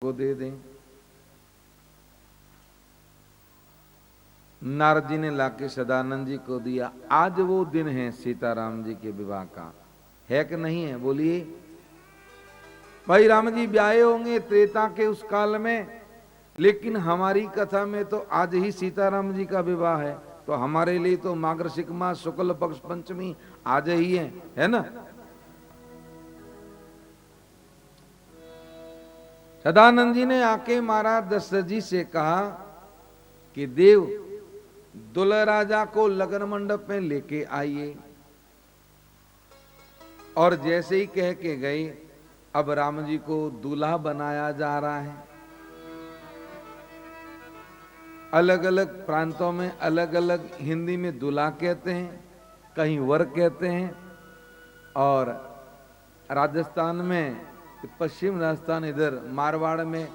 को दे दें। नारद जी ने लाके सदानंद जी को दिया। आज वो दिन है सीताराम जी के विवाह का, है कि नहीं है? बोलिए भाई। राम जी ब्याहे होंगे त्रेता के उस काल में, लेकिन हमारी कथा में तो आज ही सीताराम जी का विवाह है, तो हमारे लिए तो मार्गशीर्ष मास शुक्ल पक्ष पंचमी आज ही है ना। सदानंद जी ने आके महाराज दशरथ जी से कहा कि देव दुल्हा राजा को लगन मंडप में लेके आइए। और जैसे ही कह के गए, अब राम जी को दूल्हा बनाया जा रहा है। अलग अलग प्रांतों में अलग अलग हिंदी में दूल्हा कहते हैं, कहीं वर कहते हैं, और राजस्थान में, पश्चिम राजस्थान इधर मारवाड़ में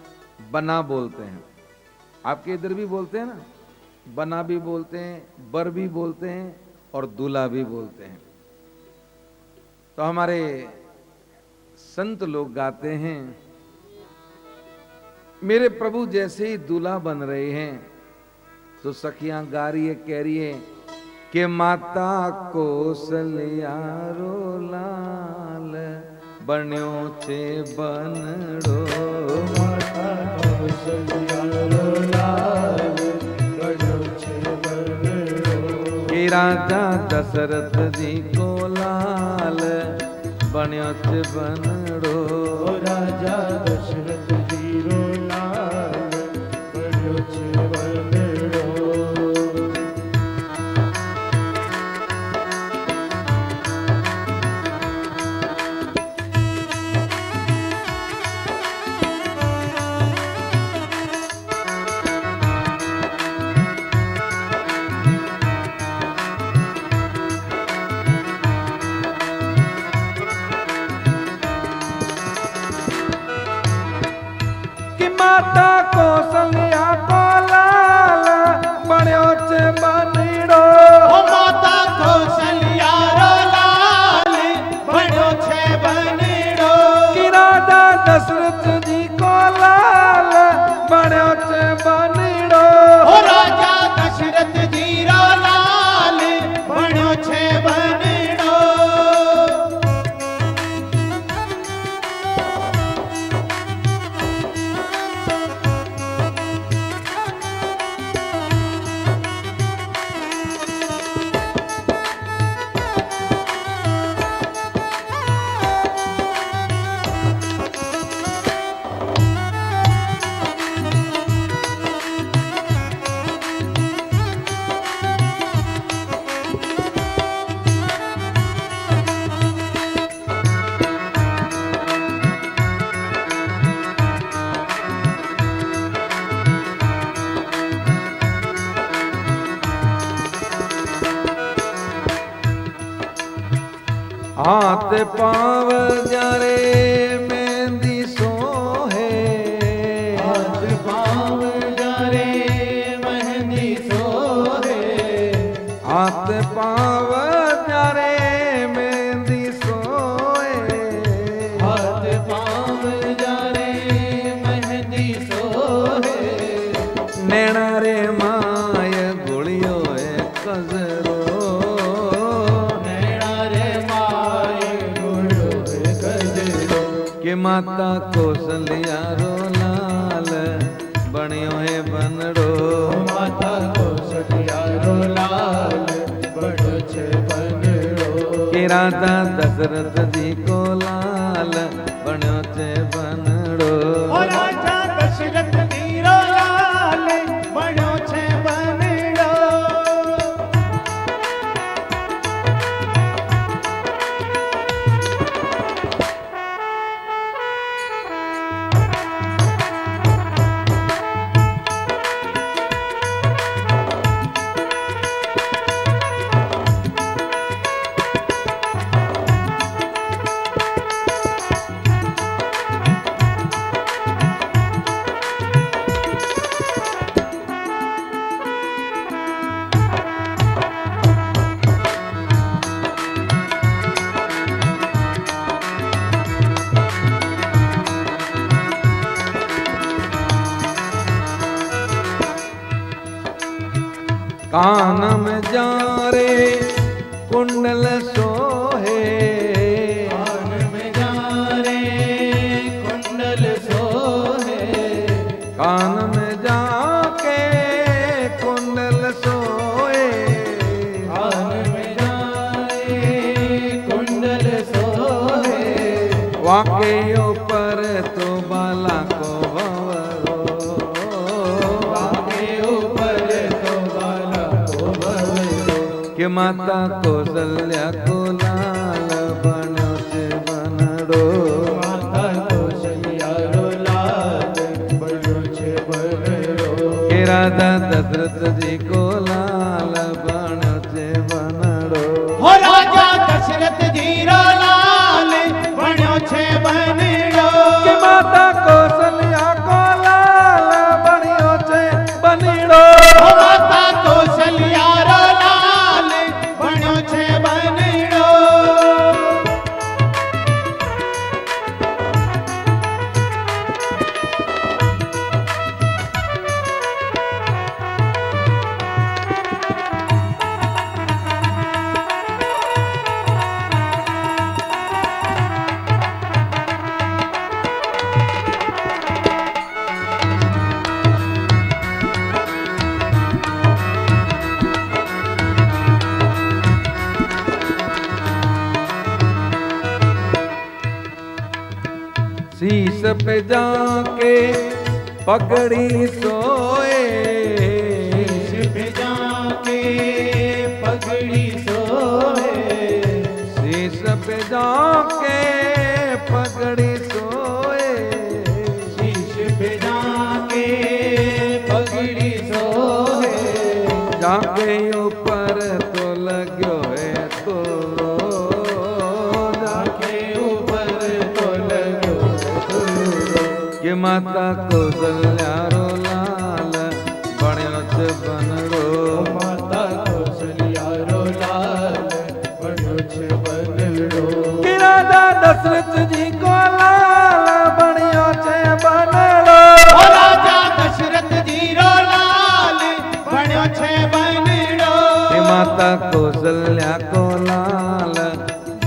बना बोलते हैं। आपके इधर भी बोलते हैं ना, बना भी बोलते हैं, बर भी बोलते हैं और दूल्हा भी बोलते हैं। तो हमारे संत लोग गाते हैं, मेरे प्रभु जैसे ही दूल्हा बन रहे हैं तो सखियां गा रही है, कह रही है कि माता कौशल्या रो लाल बन्यो छे बनड़ो। माता कौशल्या रो लाल बन्यो छे बनड़ो। कि राजा दशरथ जी को लाल बन्यो छे बनड़ो। राजा दशरथ जी रो लाल बन्यो छे बनड़ो। माता कौशल्या को लाल बन्यो छे बनड़ो। माता कौशल्या रो लाल बन्यो छे बनड़ो। कि राजा दशरथ जी को लाल बन्यो छे बनड़ो। राजा दशरथ जी रो लाल बन्यो छे बनड़ो। हाथ पाव जारे मेहंदी सोहे। हाथ पाँव जारे मेहंदी सोहे। हाथ पाव जारे मेहंदी सोए। हाथ पाँव जारे मेहंदी सोहे। नैना रे माय गुड़ियो कजरो। कि माता कौशल्या रो लाल बन्यो है बनड़ो। माता कौशल्या रो लाल बन्यो छे बनड़ो। कि राजा दशरथ जी को लाल बन्यो छे बनड़ो। राजा दशरथ जी रो लाल बन्यो छे बनड़ो। कान में जा रे कुंडल सोहे, कान में जा रे कुंडल सोहे, कान में जाके कुंडल सोए, कान में जा रे कुंडल सोहे, वाके ऊपर तो बाला को भंवरो, वाके ऊपर तो बाला को भंवरो, कि माता कौशल्या को लाल बनो से बनड़ो, माता कौशल्या रो लाल बनो छे बनड़ो, कि राधा दशरथ जी को लाल बनो से बनड़ो, हो राजा दशरथ जी रो लाल बनो छे बनड़ो, कि माता कौशल्या को लाल बनियो छे बनड़ो, हो माता कौशल्या रो लाल बनो छे बनड़ो। शीश पे जाके पगड़ी सोए, शीश पे जाके पगड़ी सोए, शीश पे जाके पगड़ी सोए, शीश पे जाके पगड़ी सोए, जाके ऊपर तो लग्यो है तो, जाके ऊपर तो लगो कि माता कौशल्या रो लाल बण्यो छे बनड़ो, माता कौशल्या रो लाल बनो छे बनड़ो, कि राजा दशरथ जी को लाल बण्यो छे बनड़ो, ओ राजा दशरथ जी रो लाल बनो छे बनड़ो, कि माता कौशल्या को लाल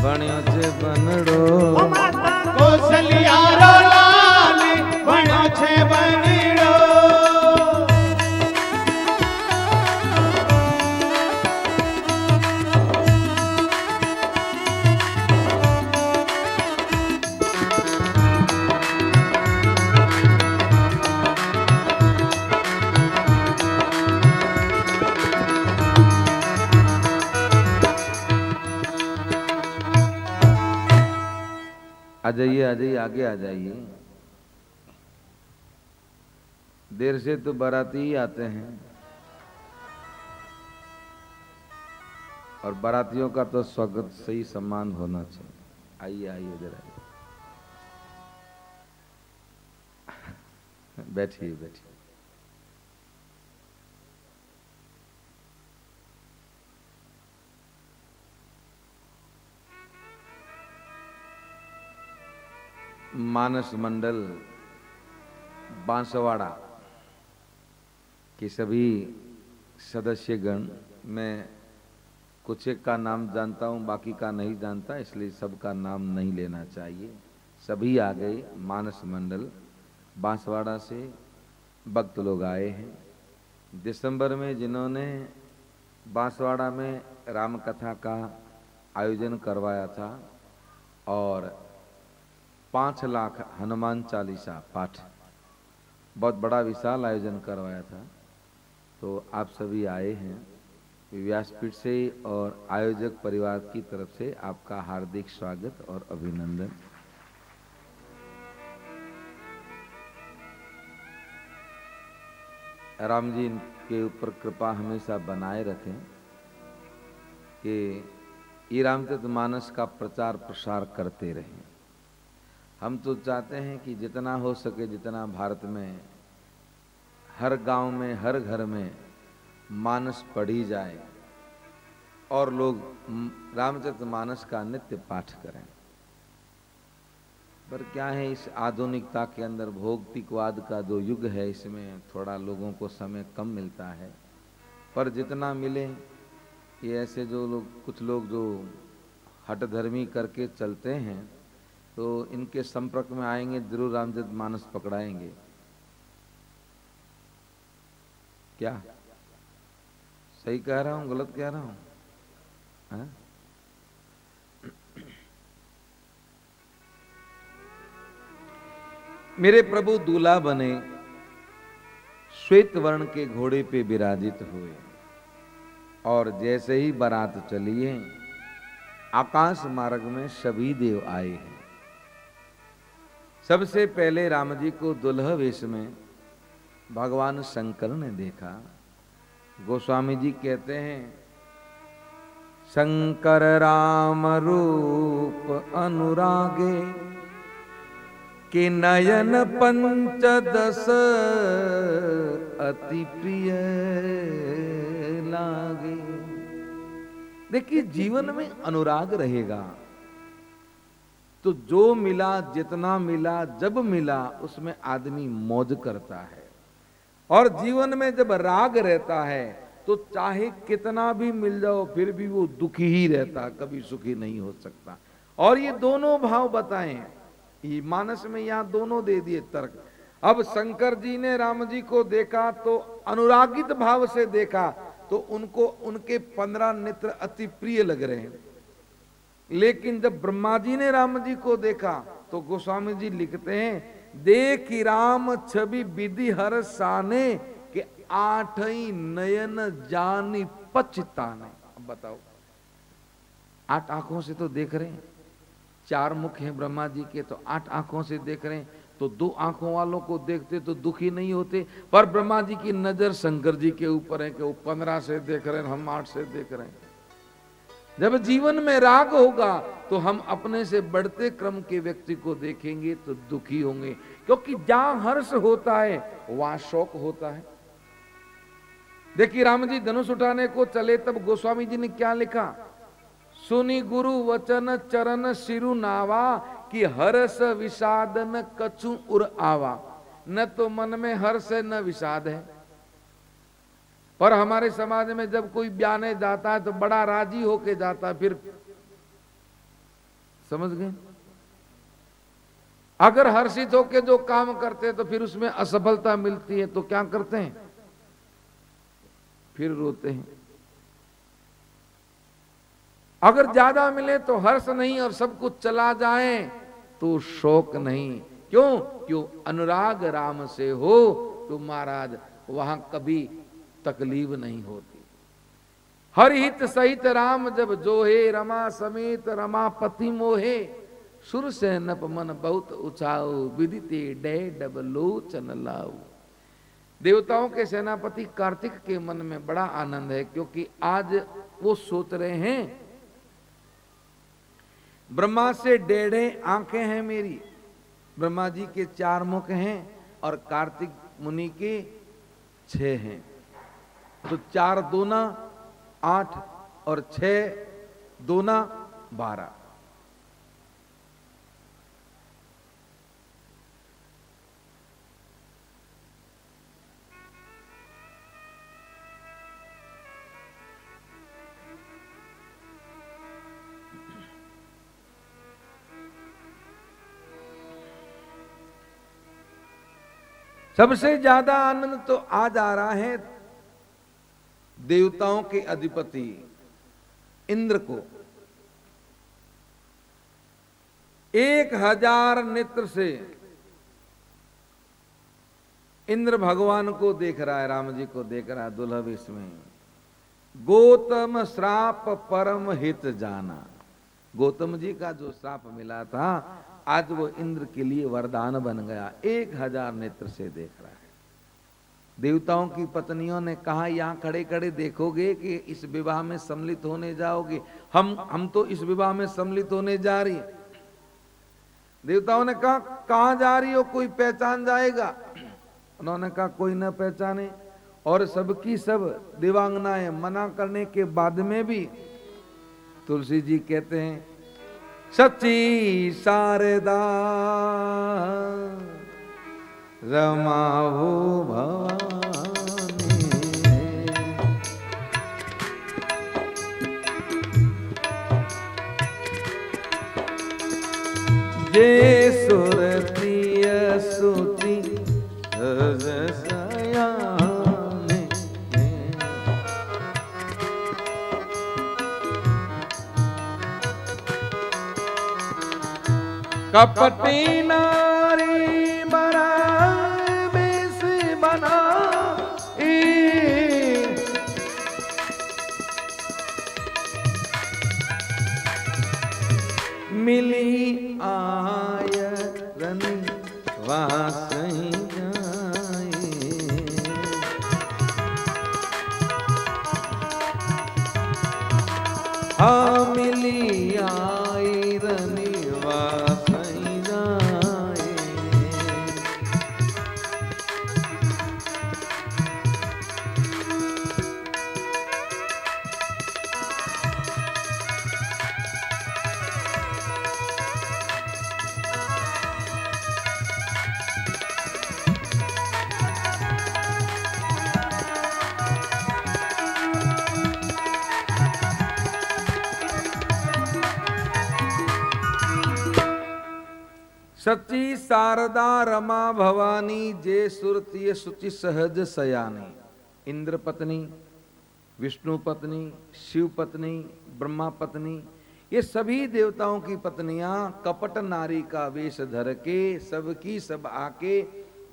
बण्यो छे बनड़ो, माता कौशल्या रो लाल बनो छे बनड़ो। आ जाइए आगे आ जाइए। देर से तो बाराती ही आते हैं और बारातियों का तो स्वागत सही सम्मान होना चाहिए। आइए आइए जरा बैठिए बैठिए। मानस मंडल बांसवाड़ा के सभी सदस्यगण, मैं कुछ एक का नाम जानता हूँ, बाकी का नहीं जानता, इसलिए सबका नाम नहीं लेना चाहिए। सभी आ गए। मानस मंडल बांसवाड़ा से भक्त लोग आए हैं। दिसंबर में जिन्होंने बांसवाड़ा में राम कथा का आयोजन करवाया था और 5 लाख हनुमान चालीसा पाठ, बहुत बड़ा विशाल आयोजन करवाया था, तो आप सभी आए हैं। व्यासपीठ से और आयोजक परिवार की तरफ से आपका हार्दिक स्वागत और अभिनंदन। राम जी के ऊपर कृपा हमेशा बनाए रखें कि ये रामचरितमानस का प्रचार प्रसार करते रहें। हम तो चाहते हैं कि जितना हो सके, जितना भारत में हर गांव में हर घर में मानस पढ़ी जाए और लोग रामचरितमानस का नित्य पाठ करें। पर क्या है, इस आधुनिकता के अंदर भौतिकवाद का जो युग है, इसमें थोड़ा लोगों को समय कम मिलता है, पर जितना मिले, ये ऐसे जो लोग, कुछ लोग जो हठ धर्मी करके चलते हैं, तो इनके संपर्क में आएंगे जरूर रामचरितमानस पकड़ाएंगे। क्या सही कह रहा हूं, गलत कह रहा हूं? हाँ? मेरे प्रभु दूल्हा बने, श्वेत वर्ण के घोड़े पे विराजित हुए, और जैसे ही बारात चली है, आकाश मार्ग में सभी देव आए हैं। सबसे पहले राम जी को दुल्हा वेश में भगवान शंकर ने देखा। गोस्वामी जी कहते हैं, शंकर राम रूप अनुरागे, कि नयन पंचदश अति प्रिय लागे। देखिए, जीवन में अनुराग रहेगा तो जो मिला, जितना मिला, जब मिला, उसमें आदमी मौज करता है। और जीवन में जब राग रहता है तो चाहे कितना भी मिल जाओ फिर भी वो दुखी ही रहता, कभी सुखी नहीं हो सकता। और ये दोनों भाव बताएं, ये मानस में यहां दोनों दे दिए तर्क। अब शंकर जी ने राम जी को देखा तो अनुरागित भाव से देखा, तो उनको उनके 15 नेत्र अति प्रिय लग रहे हैं। लेकिन जब ब्रह्मा जी ने राम जी को देखा तो गोस्वामी जी लिखते हैं, देखी राम छवि विधि हर साने, के 8 नयन जानी पछताने। अब बताओ, 8 आंखों से तो देख रहे हैं, 4 मुख हैं ब्रह्मा जी के, तो 8 आंखों से देख रहे हैं, तो 2 आंखों वालों को देखते तो दुखी नहीं होते। पर ब्रह्मा जी की नजर शंकर जी के ऊपर है कि वो 15 से देख रहे हैं, हम 8 से देख रहे हैं। जब जीवन में राग होगा तो हम अपने से बढ़ते क्रम के व्यक्ति को देखेंगे तो दुखी होंगे, क्योंकि जहां हर्ष होता है वहां शोक होता है। देखिए, राम जी धनुष उठाने को चले तब गोस्वामी जी ने क्या लिखा, सुनी गुरु वचन चरण सिरु नावा, कि हर्ष विषाद न कछु उर आवा। न तो मन में हर्ष है न विषाद है। पर हमारे समाज में जब कोई ब्याने जाता है तो बड़ा राजी होके जाता है, फिर समझ गए, अगर हर्षित होके जो काम करते तो फिर उसमें असफलता मिलती है तो क्या करते हैं, फिर रोते हैं। अगर ज्यादा मिले तो हर्ष नहीं, और सब कुछ चला जाए तो शोक नहीं। क्यों? क्यों? अनुराग राम से हो तो महाराज वहां कभी तकलीफ नहीं होती। हर हित सहित राम जब जोहे, रमा समेत रमापति मोहे, सुर से नप मन बहुत उछाओ, विदिते डे डब लोचन लाओ। देवताओं के सेनापति कार्तिक के मन में बड़ा आनंद है, क्योंकि आज वो सोच रहे हैं, ब्रह्मा से 1.5 आंखें हैं मेरी, ब्रह्मा जी के 4 मुख हैं और कार्तिक मुनि के 6 हैं, तो 4 दूना 8 और 6 दूना 12। सबसे ज्यादा आनंद तो आज आ रहा है देवताओं के अधिपति इंद्र को। 1000 नेत्र से इंद्र भगवान को देख रहा है, राम जी को देख रहा है दुल्हा वेश में। गौतम श्राप परम हित जाना, गौतम जी का जो श्राप मिला था आज वो इंद्र के लिए वरदान बन गया। 1000 नेत्र से देख रहा है। देवताओं की पत्नियों ने कहा, यहाँ खड़े खड़े देखोगे कि इस विवाह में सम्मिलित होने जाओगे? हम तो इस विवाह में सम्मिलित होने जा रही। देवताओं ने कहा, कहां जा रही हो, कोई पहचान जाएगा? उन्होंने कहा, कोई न पहचाने। और सबकी सब दिवांगनाएं मना करने के बाद में भी तुलसी जी कहते हैं, सच्ची शारदा रमा हो भवानी, जे सुरतीय सुति सहज सयाने। कपटी नारी बना बेस बना मिली आय रनी वासई जाए। हाँ मिली आई रनी वासई जाए। सची शारदा रमा भवानी जे सुरतीय सुचि सहज सयानी। इंद्र पत्नी, विष्णु पत्नी, शिव पत्नी, ब्रह्मा पत्नी, ये सभी देवताओं की पत्नियां कपट नारी का वेश धर के सबकी सब आके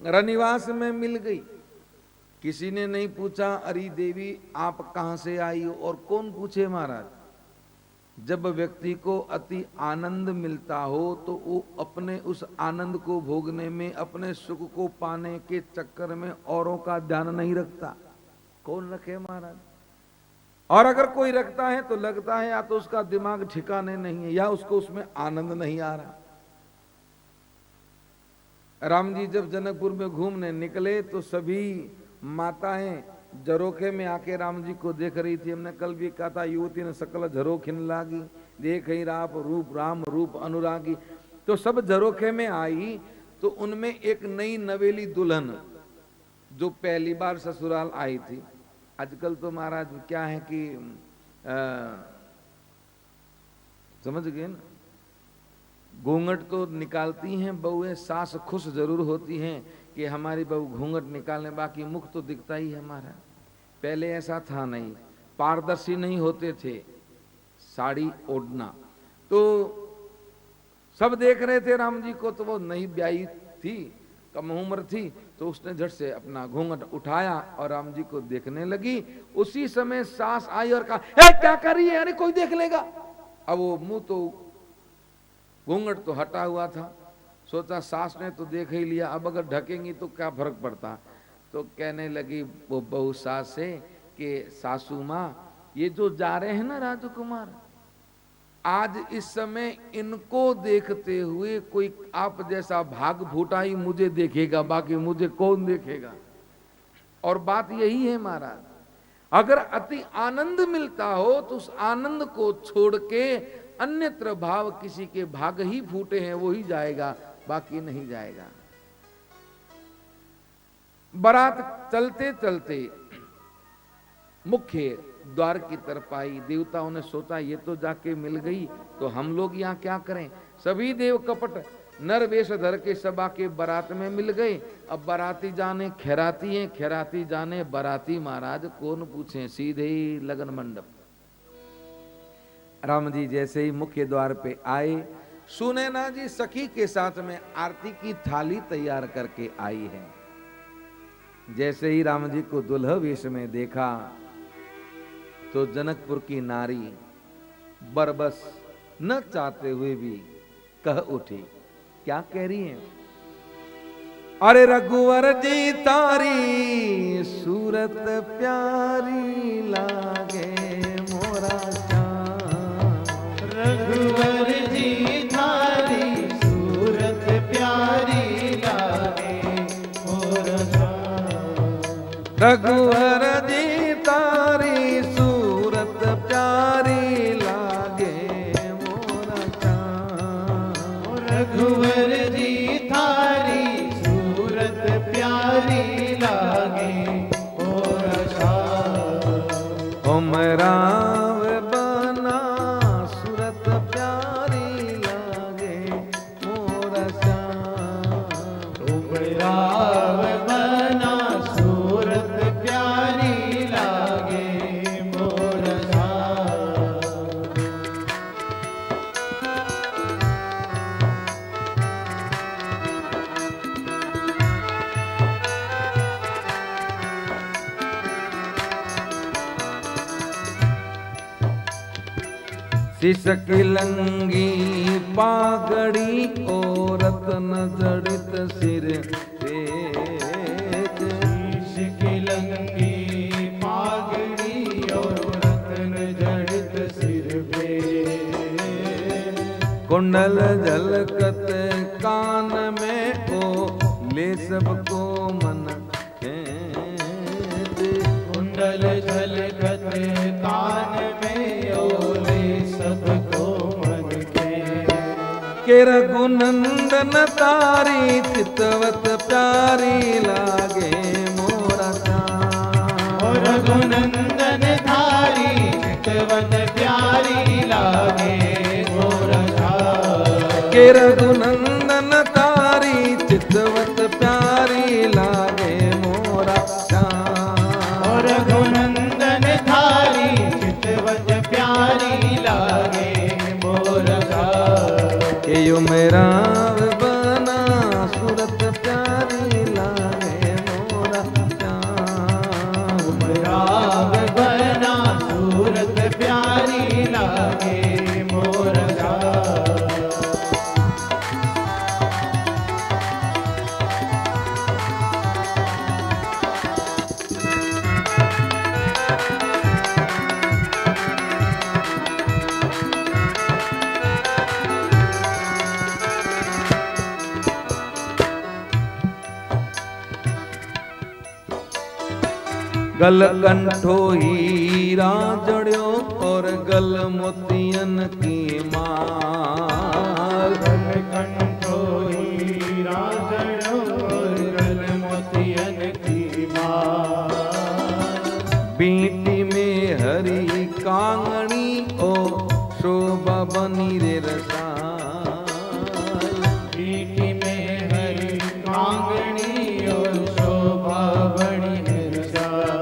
रनिवास में मिल गई। किसी ने नहीं पूछा अरे देवी आप कहां से आई हो, और कौन पूछे महाराज। जब व्यक्ति को अति आनंद मिलता हो तो वो अपने उस आनंद को भोगने में, अपने सुख को पाने के चक्कर में औरों का ध्यान नहीं रखता। कौन रखे महाराज। और अगर कोई रखता है तो लगता है या तो उसका दिमाग ठिकाने नहीं है या उसको उसमें आनंद नहीं आ रहा। राम जी जब जनकपुर में घूमने निकले तो सभी माताएं झरोखे में आके राम जी को देख रही थी। हमने कल भी कहा था युवती ने सकल झरोखिन लागी, देख ही राम रूप अनुरागी। तो सब झरोखे में आई तो उनमें एक नई नवेली दुल्हन जो पहली बार ससुराल आई थी। आजकल तो महाराज क्या है कि समझ गए ना, घूंघट तो निकालती हैं बहुएं, सास खुश जरूर होती हैं कि हमारी बहू घूंघट निकालने, बाकी मुख तो दिखता ही है हमारा। पहले ऐसा था नहीं, पारदर्शी नहीं होते थे साड़ी ओढ़ना। तो सब देख रहे थे राम जी को, तो वो नई ब्याही थी, कम उम्र थी, तो उसने झट से अपना घूंघट उठाया और राम जी को देखने लगी। उसी समय सास आई और कहा क्या कर रही है, अरे कोई देख लेगा। अब वो मुंह तो घूंघट तो हटा हुआ था, सोचा सास ने तो देख ही लिया, अब अगर ढकेंगी तो क्या फर्क पड़ता। तो कहने लगी वो बहू सास से कि सासू माँ ये जो जा रहे हैं ना राजकुमार, आज इस समय इनको देखते हुए कोई आप जैसा भाग फूटा ही मुझे देखेगा, बाकी मुझे कौन देखेगा। और बात यही है महाराज, अगर अति आनंद मिलता हो तो उस आनंद को छोड़ के अन्यत्र भाव किसी के भाग ही फूटे हैं वो ही जाएगा, बाकी नहीं जाएगा। बारात चलते चलते मुख्य द्वार की तरफ आई। देवताओं ने सोचा ये तो जाके मिल गई तो हम लोग यहाँ क्या करें। सभी देव कपट नर वेश धर के सबा के बारात में मिल गए। अब बाराती जाने खैराती हैं, खैराती जाने बाराती। महाराज कौन पूछे, सीधे ही लगन मंडप। राम जी जैसे ही मुख्य द्वार पे आए, सुनैना जी सखी के साथ में आरती की थाली तैयार करके आई है। जैसे ही राम जी को दुल्हा वेश में देखा तो जनकपुर की नारी बरबस न चाहते हुए भी कह उठी। क्या कह रही है, अरे रघुवर जी तारी सूरत प्यारी लागे मोरा श्याम। रघुवर जी तारी सूरत प्यारी लागे मोरा श्याम। रघुवर जी तारी सूरत प्यारी लागे मोरा श्याम। रघुवर जी थारी सूरत प्यारी लागे मोरा श्याम। ओम राम बना सूरत प्यारी लागे मोरा सिसकी लंगी पागड़ी और रत्न जड़ित सिर पे, सिसकी लंगी पागड़ी और रत्न जड़ित सिर पे, कुंडल झलकत कान में ओ ले सबको मन खेद, कुंडल झलकत कान में ओले सबको मन के रघुनंदन तारी चितवत प्यारी लागे मोरा श्याम। रघुनंदन तारी चितवत प्यारी लागे मोरा श्याम। के रघुनंदन तारी चितवत प्यारी लागे मोरा श्याम। रघुनंदन थारी चितवत प्यारी लागे मोरा श्याम। के यो मेरा बना सूरत प्यारी लागे मोरा श्याम। राग बना सूरत प्यारी लागे मोरा श्याम। गल कंठो हीरा जड़ियो और गल मोतियन की माल। गल कंठो हीरा जड़ो गल मोतियन की माल। बीटी में हरी कांगणी ओ शोभा बनी रे रसाल। बीटी में हरी कांगणी और शोभा बड़ी रसाल।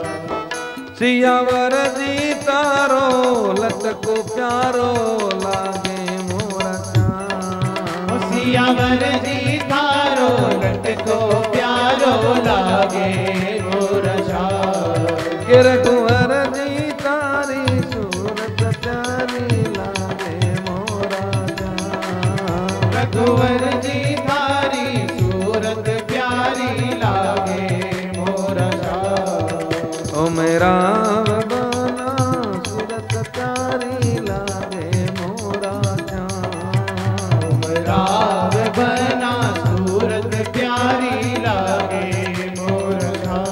सियावर जी तारो लटको प्यारो लागे मोरा श्याम। सियावर जी तारो लटको प्यारो लागे मोरा श्याम। के रघुवर जी तारी सूरत प्यारी लागे मोरा श्याम। रघुवर जी तारी सूरत प्यारी लागे मोरा श्याम। ओ मेरा बना सूरत प्यारी लागे मोरा श्याम। राग बना सूरत प्यारी लागे मोरा श्याम।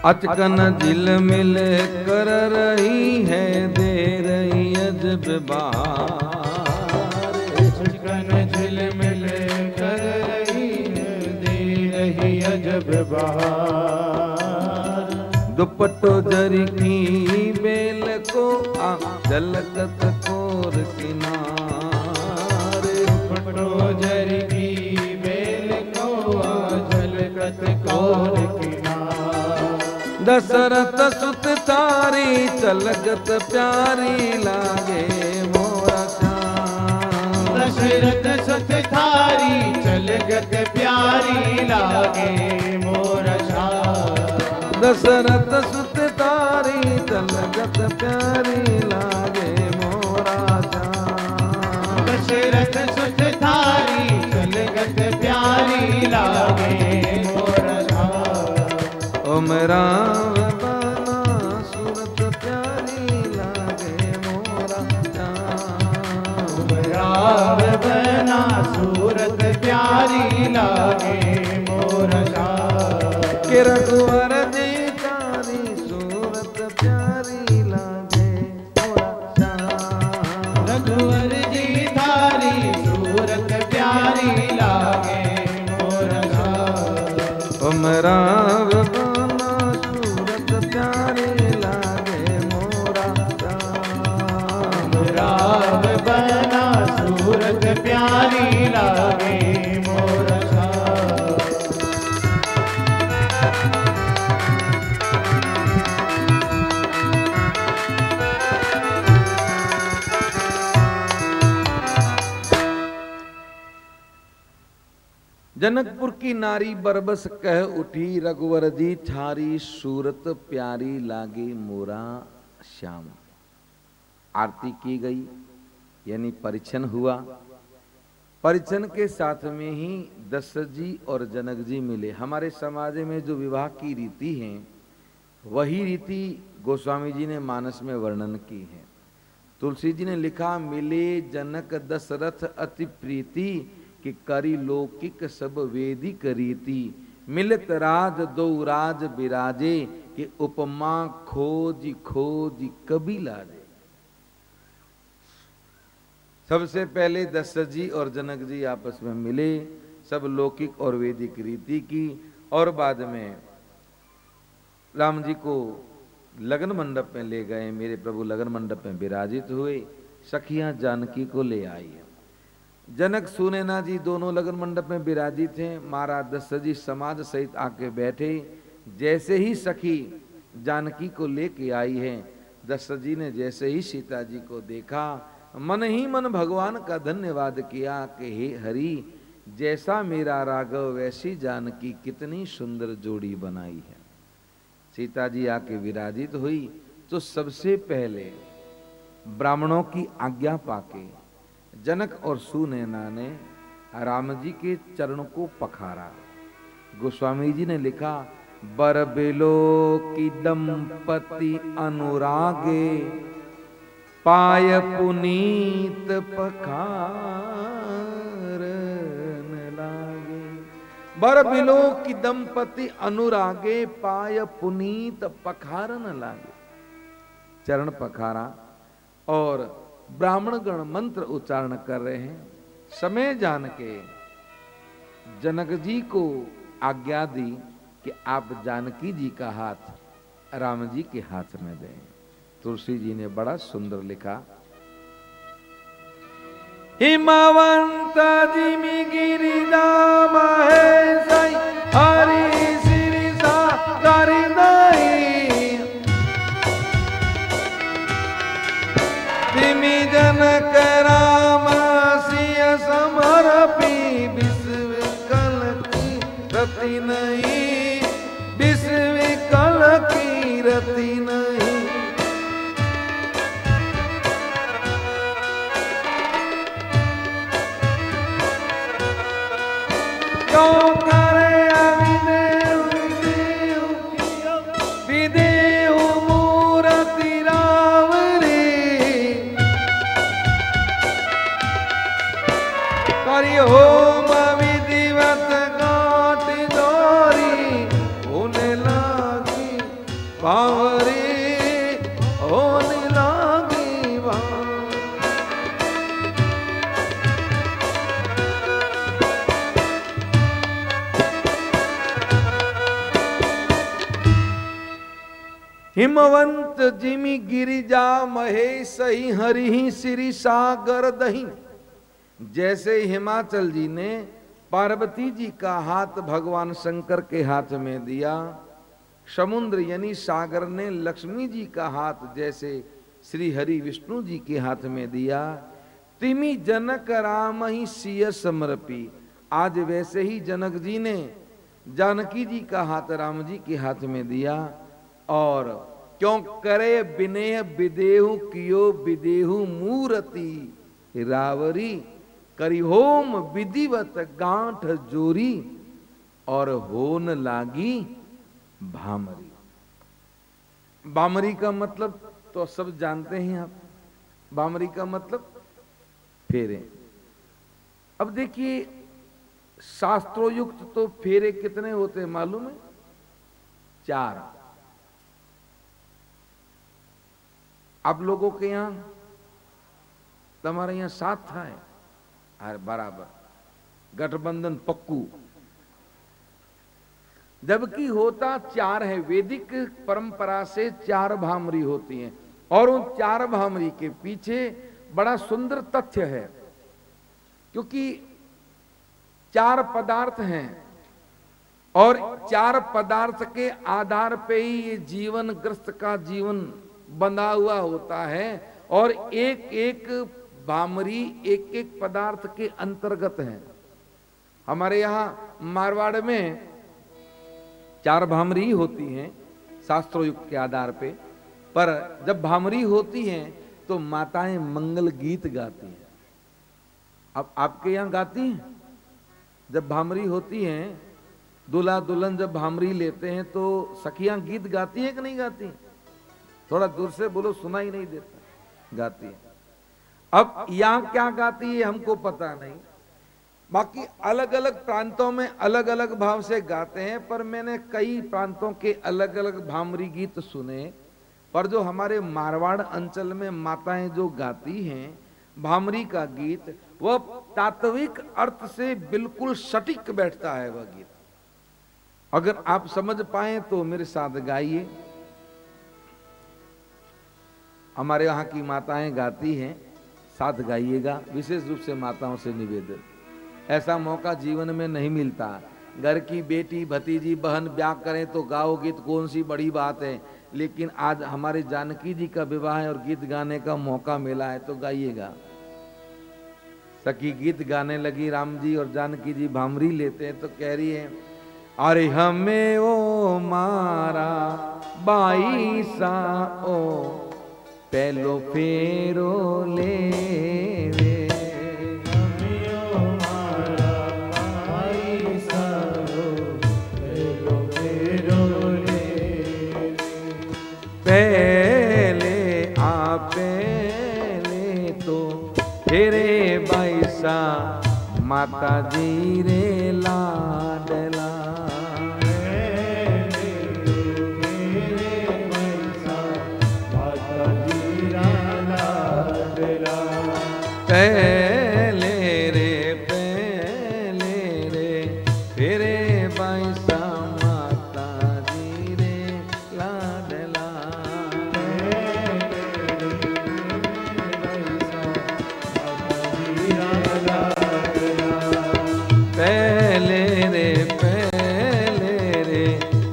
अचकन झिल मिल कर रही है दे रही अजब बहार। अचकन झिल मिल कर रही दे रही अजब बहार। दुपट्टो जरी की बेल को आ झलकत कोर किनारे। दुपट्टो जरी की बेल को आ झलकत कोर किनार। दशरथ सुत तारी चलगत प्यारी लागे मोरा श्याम। दशरथ सुत थारी चलगत प्यारी लागे मोरा श्याम। दशरथ सुत तारी चलगत प्यारी लागे मोरा श्याम। दशरथ सुत थारी चलगत प्यारी लागे मोरा श्याम। ओ मेरा बना सूरत प्यारी लागे मोरा श्याम। राग बना सूरत प्यारी लागे मोरा श्याम। के रघुवर जी तारी सूरत प्यारी लागे मोरा श्याम। रघुवर जी थारी सूरत प्यारी लागे मोरा श्याम। ओ मेरा बना सूरत प्यारी लागे मोरा श्याम। राग बना सूरत प्यारी लागे मोरा श्याम। जनकपुर की नारी बरबस कह उठी, रघुवर जी थारी सूरत प्यारी लागे मोरा श्याम। आरती की गई, यानी परिछन हुआ। परिछन के साथ में ही दशरथ जी और जनक जी मिले। हमारे समाज में जो विवाह की रीति है, वही रीति गोस्वामी जी ने मानस में वर्णन की है। तुलसी जी ने लिखा, मिले जनक दशरथ अति प्रीति, कि करी लौकिक सब वेदिक रीति। मिलत राज दो राज बिराजे, कि उपमा खोज खोज कभी लाजे। सबसे पहले दशरथ जी और जनक जी आपस में मिले, सब लौकिक और वैदिक रीति की, और बाद में राम जी को लगन मंडप में ले गए। मेरे प्रभु लगन मंडप में विराजित हुए, सखियां जानकी को ले आई है। जनक सुनैना जी दोनों लगन मंडप में विराजित हैं। महाराज दशरथ जी समाज सहित आके बैठे। जैसे ही सखी जानकी को लेके आई है, दशरथ जी ने जैसे ही सीता जी को देखा, मन ही मन भगवान का धन्यवाद किया कि हे हरि, जैसा मेरा राघव वैसी जानकी कितनी सुंदर जोड़ी बनाई है। सीता जी आके विराजित हुई तो सबसे पहले ब्राह्मणों की आज्ञा पाके जनक और सुनैना ने राम जी के चरण को पखारा। गोस्वामी जी ने लिखा, बर बिलो की दंपति अनुरागे, पाय पुनीत पखारन लागे। बर बिलो की दंपति अनुरागे, पाय पुनीत पखारन लागे। चरण पखारा और ब्राह्मण गण मंत्र उच्चारण कर रहे हैं। समय जान के जनक जी को आज्ञा दी कि आप जानकी जी का हाथ राम जी के हाथ में दें। तुलसी जी ने बड़ा सुंदर लिखा, हिमवंत जिमि गिरिजा महेश हरि सिरिसा करिदई, तिमि जनक राम सिय समर्पी, विश्व कल की रति नहीं, विश्व कल की रति नहीं। क्यों करे अविदेव विदेव मूरति रावरी, करि होम विधिवत काट जोरी, होने लागी बावरी, होने लागी बावरी। हिमवंत जिमि गिरिजा महेश ही हरि श्री सागर दही। जैसे हिमाचल जी ने पार्वती जी का हाथ भगवान शंकर के हाथ में दिया, समुद्र यानी सागर ने लक्ष्मी जी का हाथ जैसे श्री हरि विष्णु जी के हाथ में दिया, तिमि जनक राम ही सिय समर्पी। आज वैसे ही जनक जी ने जानकी जी का हाथ राम जी के हाथ में दिया। और क्यों करे विनय विदेहु कियो विदेहु मूरति रावरी, करी होम विधिवत गांठ जोरी, और होन लागी भामरी। भामरी का मतलब तो सब जानते हैं आप। भामरी का मतलब फेरे। अब देखिए, शास्त्रोयुक्त तो फेरे कितने होते हैं मालूम है? 4। आप लोगों के यहां, तुम्हारे यहां 7 था है बराबर, गठबंधन पक्कू। जबकि होता 4 है। वैदिक परंपरा से 4 भामरी होती हैं, और उन 4 भामरी के पीछे बड़ा सुंदर तथ्य है। क्योंकि 4 पदार्थ हैं, और 4 पदार्थ के आधार पे ही ये जीवन ग्रस्त का जीवन बंधा हुआ होता है। और एक एक भामरी एक एक पदार्थ के अंतर्गत है। हमारे यहाँ मारवाड़ में 4 भामरी होती हैं शास्त्रोयुक्त के आधार पे, पर जब भामरी होती हैं तो माताएं मंगल गीत गाती हैं। अब आपके यहाँ गाती हैं? जब भामरी होती हैं, दूल्हा दुल्हन जब भामरी लेते हैं तो सखियां गीत गाती हैं कि नहीं गाती? थोड़ा दूर से बोलो, सुना ही नहीं देता। गाती है। अब यहां क्या गाती है हमको पता नहीं, बाकी अलग अलग प्रांतों में अलग अलग भाव से गाते हैं, पर मैंने कई प्रांतों के अलग अलग भामरी गीत सुने। पर जो हमारे मारवाड़ अंचल में माताएं जो गाती हैं भामरी का गीत, वह तात्विक अर्थ से बिल्कुल सटीक बैठता है वह गीत। अगर आप समझ पाए तो मेरे साथ गाइए। हमारे यहाँ की माताएं गाती हैं, साथ गाइएगा। विशेष रूप से माताओं से निवेदन, ऐसा मौका जीवन में नहीं मिलता। घर की बेटी भतीजी बहन ब्याह करें तो गाओ गीत, कौन सी बड़ी बात है। लेकिन आज हमारे जानकी जी का विवाह है और गीत गाने का मौका मिला है तो गाइएगा। सखी गीत गाने लगी, राम जी और जानकी जी भामरी लेते हैं तो कह रही है, अरे हमें ओ मारा बाई सा ओ पहलो फेरो ले वे, हमें ओ मारा बाई सा ओ पहलो फेरो ले। पहले आ पहले तो फेरे बैसा माता जी रे लाडला। पहले रे फेरे बैसा माता जी रे लाडला। पहले रे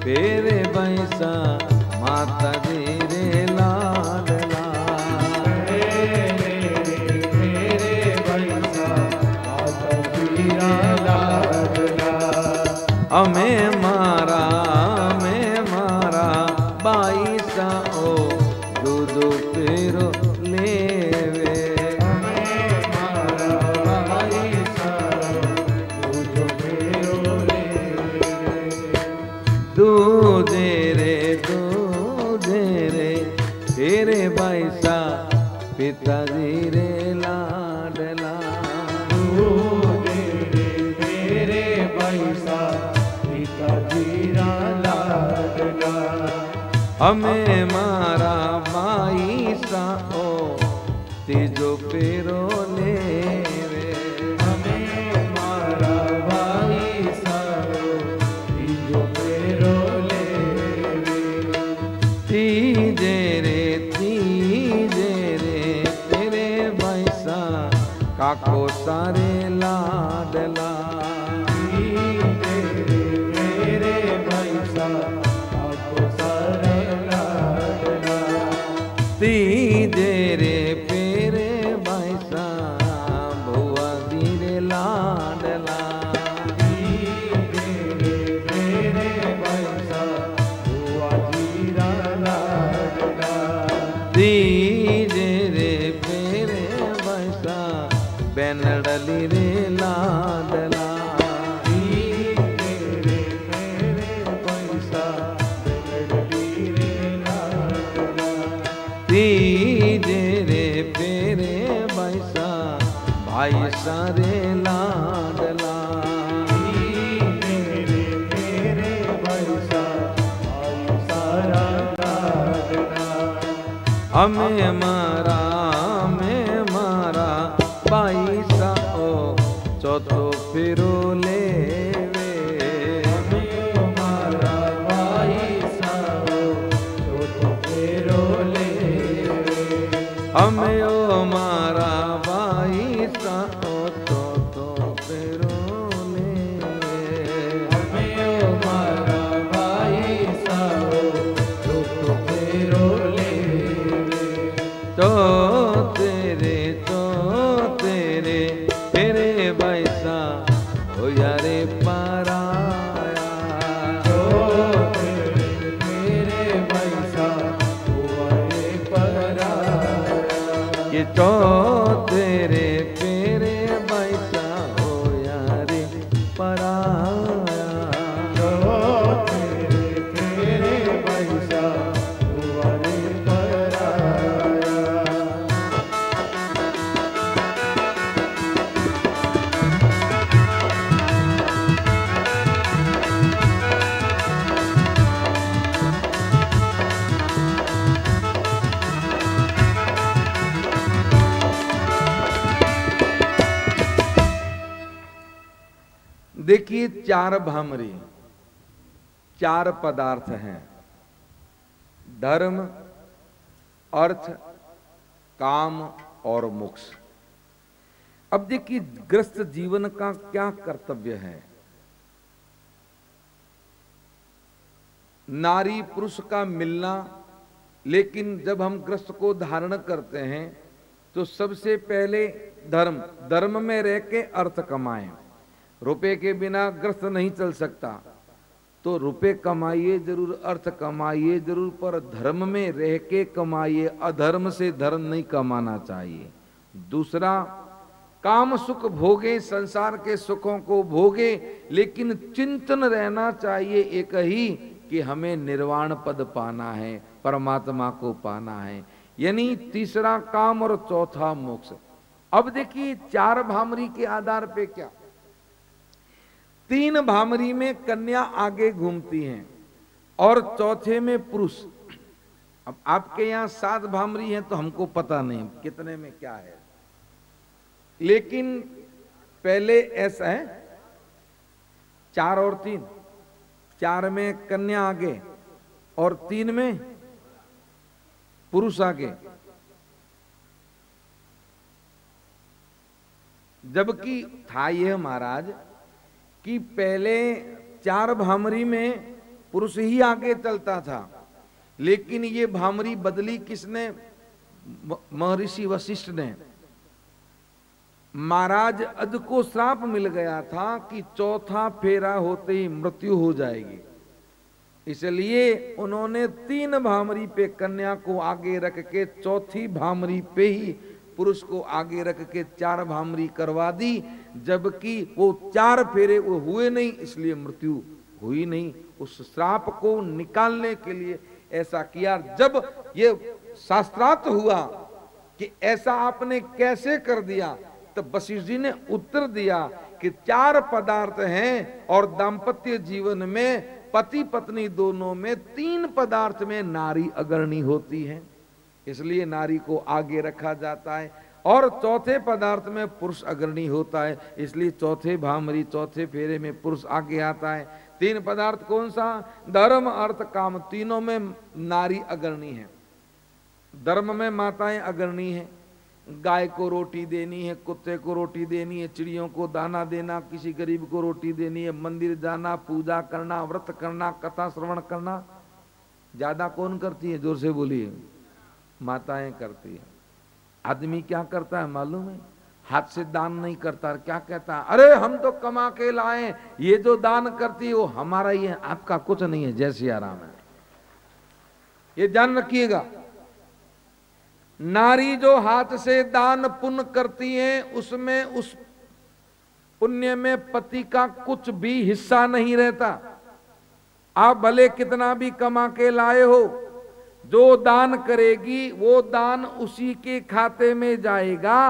फेरे बैसा माता जी रे लाडला। हमें मारा बाई सा ओ दूध फेरो लेवे। हमें मारा बाई सा ओ दूध फेरो ले। दूधे रे तेरे बैसा पिताजी रे लाडला। तेरे बैसा पिताजी रा लाडला। हमें मारा माई सा ओ तीजो पेरो लेवे। हमें मारा बाई सा ओ तीजो पेरो लेवे। तीजे रे तेरे बैसा काको सारे लाडला। तेरे बैसा काको सारे लाडला। तीजे रे पेरे बैसा भुआ धीरे लाडला। तेरे बैसा हुआ जीरा लाडला। तीजे रे पेरे बैसा बेनडली रे लाडला। तीजे रे पेरे बैसा भाई सारे लाडला। तेरे बैसा भाई सारा लाडला। हमें मारा बाई सा ओ चौथो फिरो लेवे। हमें मारा बाई सा ओ चौथो फेरो लेवे। हमें ओ मारा बाई सा ओ चौथो फिरो लेवे। हमें ओ मारा बाई सा ओ चौथो फेरो लेवे। तो तेरे तेरे बैसा हो यार देखिए, चार भामरी, चार पदार्थ हैं, धर्म, अर्थ, काम और मोक्ष। अब देखिए, गृहस्थ जीवन का क्या कर्तव्य है। नारी पुरुष का मिलना, लेकिन जब हम गृहस्थ को धारण करते हैं तो सबसे पहले धर्म, धर्म में रह के अर्थ कमाएं। रुपए के बिना गृहस्थ नहीं चल सकता, तो रुपए कमाइए जरूर, अर्थ कमाइए जरूर, पर धर्म में रह के कमाइए। अधर्म से धर्म नहीं कमाना चाहिए। दूसरा, काम सुख भोगे, संसार के सुखों को भोगे, लेकिन चिंतन रहना चाहिए एक ही कि हमें निर्वाण पद पाना है, परमात्मा को पाना है। यानी तीसरा काम और चौथा मोक्ष। अब देखिए, चार भामरी के आधार पे क्या, तीन भामरी में कन्या आगे घूमती हैं और चौथे में पुरुष। अब आपके यहां 7 भामरी हैं तो हमको पता नहीं कितने में क्या है, लेकिन पहले ऐसा है 4 और 3, 4 में कन्या आगे और 3 में पुरुष आगे। जबकि था यह महाराज कि पहले 4 भामरी में पुरुष ही आगे चलता था, लेकिन ये भामरी बदली किसने? महर्षि वशिष्ठ ने। महाराज अद को श्राप मिल गया था कि चौथा फेरा होते ही मृत्यु हो जाएगी, इसलिए उन्होंने 3 भामरी पे कन्या को आगे रख के चौथी भामरी पे ही पुरुष को आगे रख के 4 भामरी करवा दी। जबकि वो 4 फेरे वो हुए नहीं, इसलिए मृत्यु हुई नहीं। उस श्राप को निकालने के लिए ऐसा किया। जब ये शास्त्रार्थ हुआ कि ऐसा आपने कैसे कर दिया, तब वशिष्ठ जी ने उत्तर दिया कि 4 पदार्थ हैं और दाम्पत्य जीवन में पति पत्नी दोनों में 3 पदार्थ में नारी अग्रणी होती है, इसलिए नारी को आगे रखा जाता है। और चौथे पदार्थ में पुरुष अग्रणी होता है, इसलिए चौथे भामरी, चौथे फेरे में पुरुष आगे आता है। 3 पदार्थ कौन सा? धर्म, अर्थ, काम, तीनों में नारी अग्रणी है। धर्म में माताएं अग्रणी हैं। गाय को रोटी देनी है, कुत्ते को रोटी देनी है, चिड़ियों को दाना देना, किसी गरीब को रोटी देनी है, मंदिर जाना, पूजा करना, व्रत करना, कथा श्रवण करना। ज्यादा कौन करती है? जोर से बोलिए। माताएं करती है। आदमी क्या करता है मालूम है? हाथ से दान नहीं करता। क्या कहता है? अरे हम तो कमा के लाए, ये जो दान करती है वो हमारा ही है, आपका कुछ नहीं है। जय सिया राम है। ये जान रखिएगा, नारी जो हाथ से दान पुण्य करती है उसमें उस पुण्य में पति का कुछ भी हिस्सा नहीं रहता। आप भले कितना भी कमा के लाए हो, जो दान करेगी वो दान उसी के खाते में जाएगा।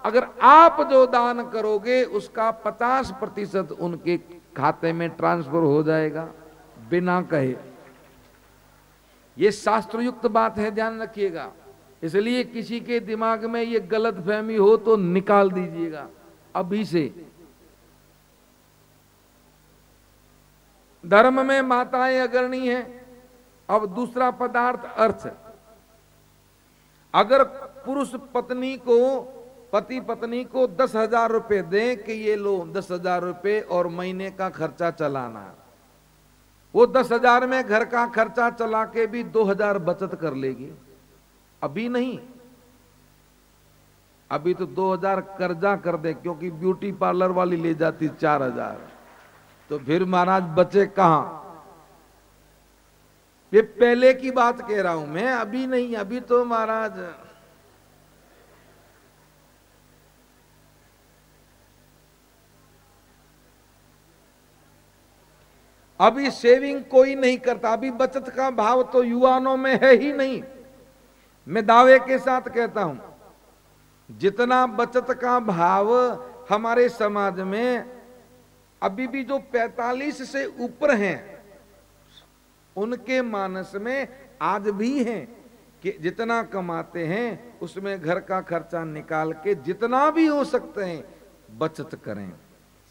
अगर आप जो दान करोगे उसका 50% उनके खाते में ट्रांसफर हो जाएगा बिना कहे। ये शास्त्रयुक्त बात है, ध्यान रखिएगा। इसलिए किसी के दिमाग में ये गलत फहमी हो तो निकाल दीजिएगा अभी से। धर्म में माताएं अग्रणी हैं। अब दूसरा पदार्थ अर्थ। अगर पुरुष पत्नी को, पति पत्नी को 10,000 रुपए दे कि ये लो 10,000 रुपए और महीने का खर्चा चलाना, वो 10,000 में घर का खर्चा चला के भी 2,000 बचत कर लेगी। अभी नहीं, अभी तो 2,000 कर्जा कर दे, क्योंकि ब्यूटी पार्लर वाली ले जाती 4,000, तो फिर महाराज बचे कहां? ये पहले की बात कह रहा हूं मैं, अभी नहीं। अभी तो महाराज अभी सेविंग कोई नहीं करता। अभी बचत का भाव तो युवाओं में है ही नहीं। मैं दावे के साथ कहता हूं, जितना बचत का भाव हमारे समाज में अभी भी जो 45 से ऊपर हैं, उनके मानस में आज भी है कि जितना कमाते हैं उसमें घर का खर्चा निकाल के जितना भी हो सकते हैं बचत करें।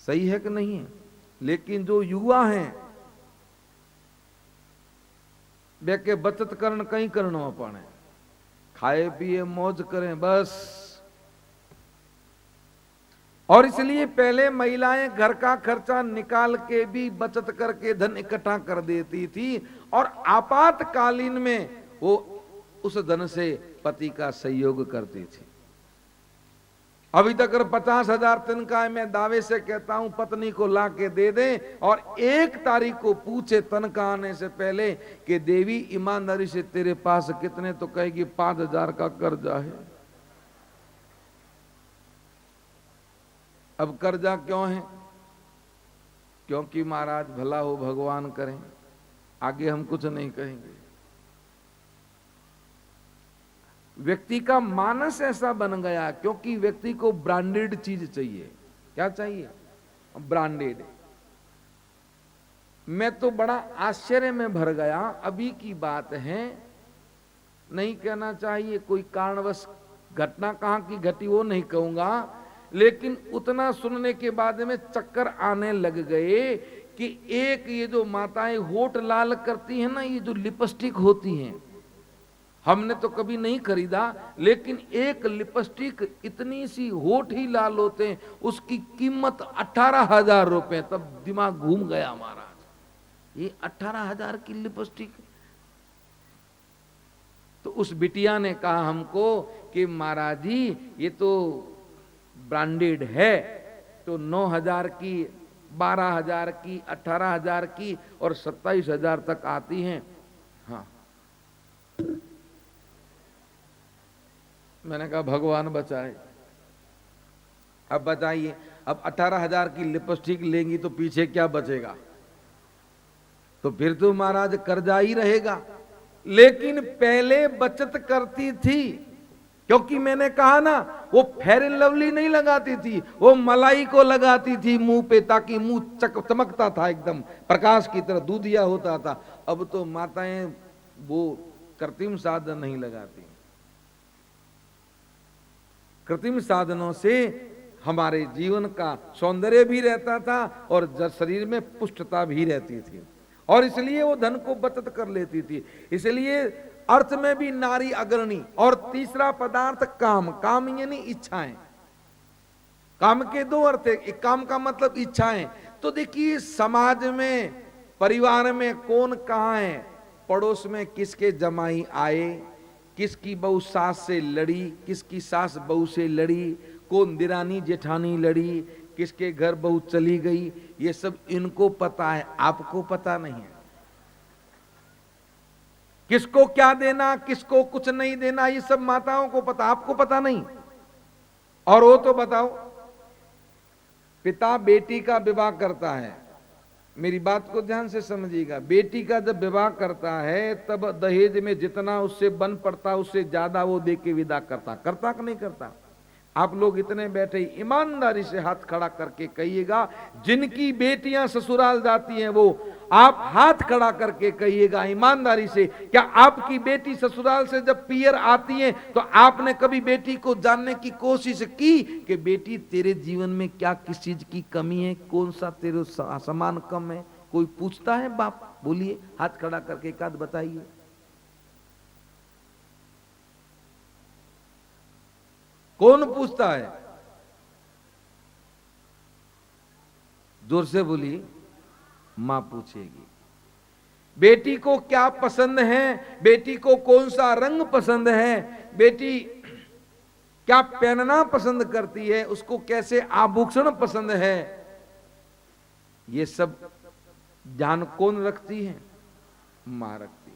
सही है कि नहीं है? लेकिन जो युवा हैं वे के बचत करण कहीं करनो पड़े, खाए पिए मौज करें बस। और इसलिए पहले महिलाएं घर का खर्चा निकाल के भी बचत करके धन इकट्ठा कर देती थी और आपातकालीन में वो उस धन से पति का सहयोग करती थी। अभी तक 50,000 तनख्वाह मैं दावे से कहता हूं पत्नी को ला के दे दें और 1 तारीख को पूछे तनख्वाह आने से पहले कि देवी ईमानदारी से तेरे पास कितने, तो कहेगी 5,000 का कर्जा है। अब कर्जा क्यों है? क्योंकि महाराज भला हो भगवान करें, आगे हम कुछ नहीं कहेंगे। व्यक्ति का मानस ऐसा बन गया क्योंकि व्यक्ति को ब्रांडेड चीज चाहिए। क्या चाहिए? ब्रांडेड। मैं तो बड़ा आश्चर्य में भर गया, अभी की बात है, नहीं कहना चाहिए, कोई कारणवश घटना कहां की घटी वो नहीं कहूंगा, लेकिन उतना सुनने के बाद में चक्कर आने लग गए कि एक ये जो माताएं होठ लाल करती हैं ना, ये जो लिपस्टिक होती हैं, हमने तो कभी नहीं खरीदा, लेकिन एक लिपस्टिक इतनी सी होठ ही लाल होते हैं, उसकी कीमत 18,000 रुपए। तब दिमाग घूम गया महाराज, ये 18,000 की लिपस्टिक। तो उस बिटिया ने कहा हमको कि महाराज जी ये तो ब्रांडेड है, तो 9,000 की, 12,000 की, 18,000 की और 27,000 तक आती हैं। हाँ, मैंने कहा भगवान बचाए। अब बताइए, अब 18,000 की लिपस्टिक लेंगी तो पीछे क्या बचेगा? तो फिर तो महाराज कर्जा ही रहेगा। लेकिन पहले बचत करती थी, क्योंकि मैंने कहा ना, वो फेयर एंड लवली नहीं लगाती थी, वो मलाई को लगाती थी मुंह पे, ताकि मुंह चमकता था, एकदम प्रकाश की तरह दूधिया होता था। अब तो माताएं वो कृत्रिम साधन नहीं लगाती। कृत्रिम साधनों से हमारे जीवन का सौंदर्य भी रहता था और शरीर में पुष्टता भी रहती थी, और इसलिए वो धन को बचत कर लेती थी। इसलिए अर्थ में भी नारी अग्रणी। और तीसरा पदार्थ काम। काम यानी इच्छाएं। काम के 2 अर्थ है। एक काम का मतलब इच्छाएं। तो देखिए समाज में, परिवार में कौन कहां है, पड़ोस में किसके जमाई आए, किसकी बहू सास से लड़ी, किसकी सास बहू से लड़ी, कौन दिरानी जेठानी लड़ी, किसके घर बहू चली गई, ये सब इनको पता है, आपको पता नहीं है। किसको क्या देना, किसको कुछ नहीं देना, ये सब माताओं को पता, आपको पता नहीं। और वो तो बताओ, पिता बेटी का विवाह करता है, मेरी बात को ध्यान से समझिएगा, बेटी का जब विवाह करता है तब दहेज में जितना उससे बन पड़ता उससे ज्यादा वो दे के विदा करता कि नहीं करता? आप लोग इतने बैठे ईमानदारी से हाथ खड़ा करके कहिएगा, जिनकी बेटियां ससुराल जाती हैं वो, आप हाथ खड़ा करके कहिएगा ईमानदारी से, क्या आपकी बेटी ससुराल से जब पियर आती है तो आपने कभी बेटी को जानने की कोशिश की कि बेटी तेरे जीवन में क्या, किस चीज की कमी है, कौन सा तेरे सामान कम है? कोई पूछता है बाप? बोलिए, हाथ खड़ा करके एक आध बताइए। कौन पूछता है? जोर से बोलिए। मां पूछेगी बेटी को क्या पसंद है, बेटी को कौन सा रंग पसंद है, बेटी क्या पहनना पसंद करती है, उसको कैसे आभूषण पसंद है, ये सब ध्यान कौन रखती है? मां रखती है।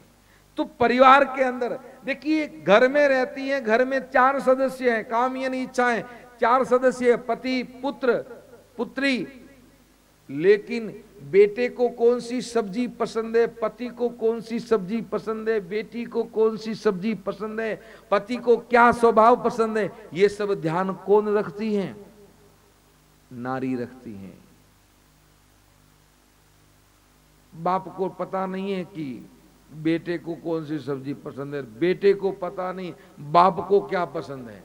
तो परिवार के अंदर देखिए, घर में रहती है, घर में 4 सदस्य हैं, काम यानी इच्छाएं, 4 सदस्य, पति, पुत्र, पुत्री, लेकिन बेटे को कौन सी सब्जी पसंद है, पति को कौन सी सब्जी पसंद है, बेटी को कौन सी सब्जी पसंद है, पति को क्या स्वभाव पसंद है, ये सब ध्यान कौन रखती है? नारी रखती है। बाप को पता नहीं है कि बेटे को कौन सी सब्जी पसंद है, बेटे को पता नहीं बाप को क्या पसंद है।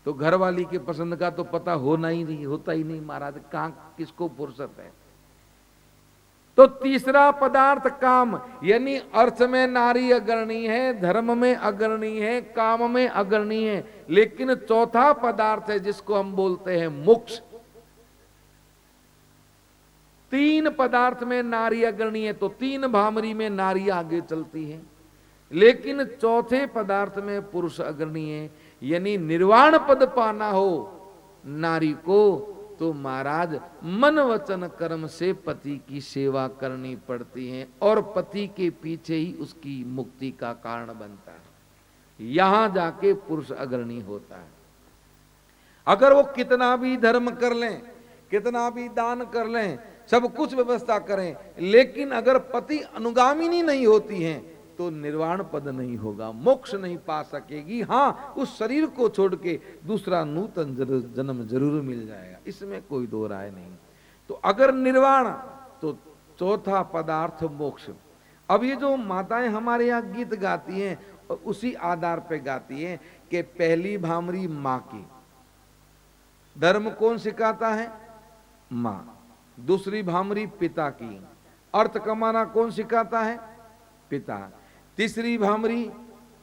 तो घर वाली के पसंद का तो पता होता ही नहीं महाराज, कहाँ किसको फुर्सत है। तो तीसरा पदार्थ काम, यानी अर्थ में नारी अग्रणी है, धर्म में अग्रणी है, काम में अग्रणी है, लेकिन चौथा पदार्थ है जिसको हम बोलते हैं मोक्ष। तीन पदार्थ में नारी अग्रणी है तो तीन भामरी में नारी आगे चलती है, लेकिन चौथे पदार्थ में पुरुष अग्रणी है। यानी निर्वाण पद पाना हो नारी को तो महाराज मन वचन कर्म से पति की सेवा करनी पड़ती है, और पति के पीछे ही उसकी मुक्ति का कारण बनता है। यहां जाके पुरुष अग्रणी होता है। अगर वो कितना भी धर्म कर लें, कितना भी दान कर लें, सब कुछ व्यवस्था करें, लेकिन अगर पति अनुगामिनी नहीं होती हैं तो निर्वाण पद नहीं होगा, मोक्ष नहीं पा सकेगी। हाँ, उस शरीर को छोड़ के दूसरा नूतन जन्म जरूर मिल जाएगा, इसमें कोई दो राय नहीं। तो अगर निर्वाण तो चौथा पदार्थ मोक्ष। अब ये जो माताएं हमारे यहाँ गीत गाती हैं और उसी आधार पे गाती हैं कि पहली भामरी माँ की, धर्म कौन सिखाता है? माँ। दूसरी भामरी पिता की, अर्थ कमाना कौन सिखाता है? पिता। तीसरी भामरी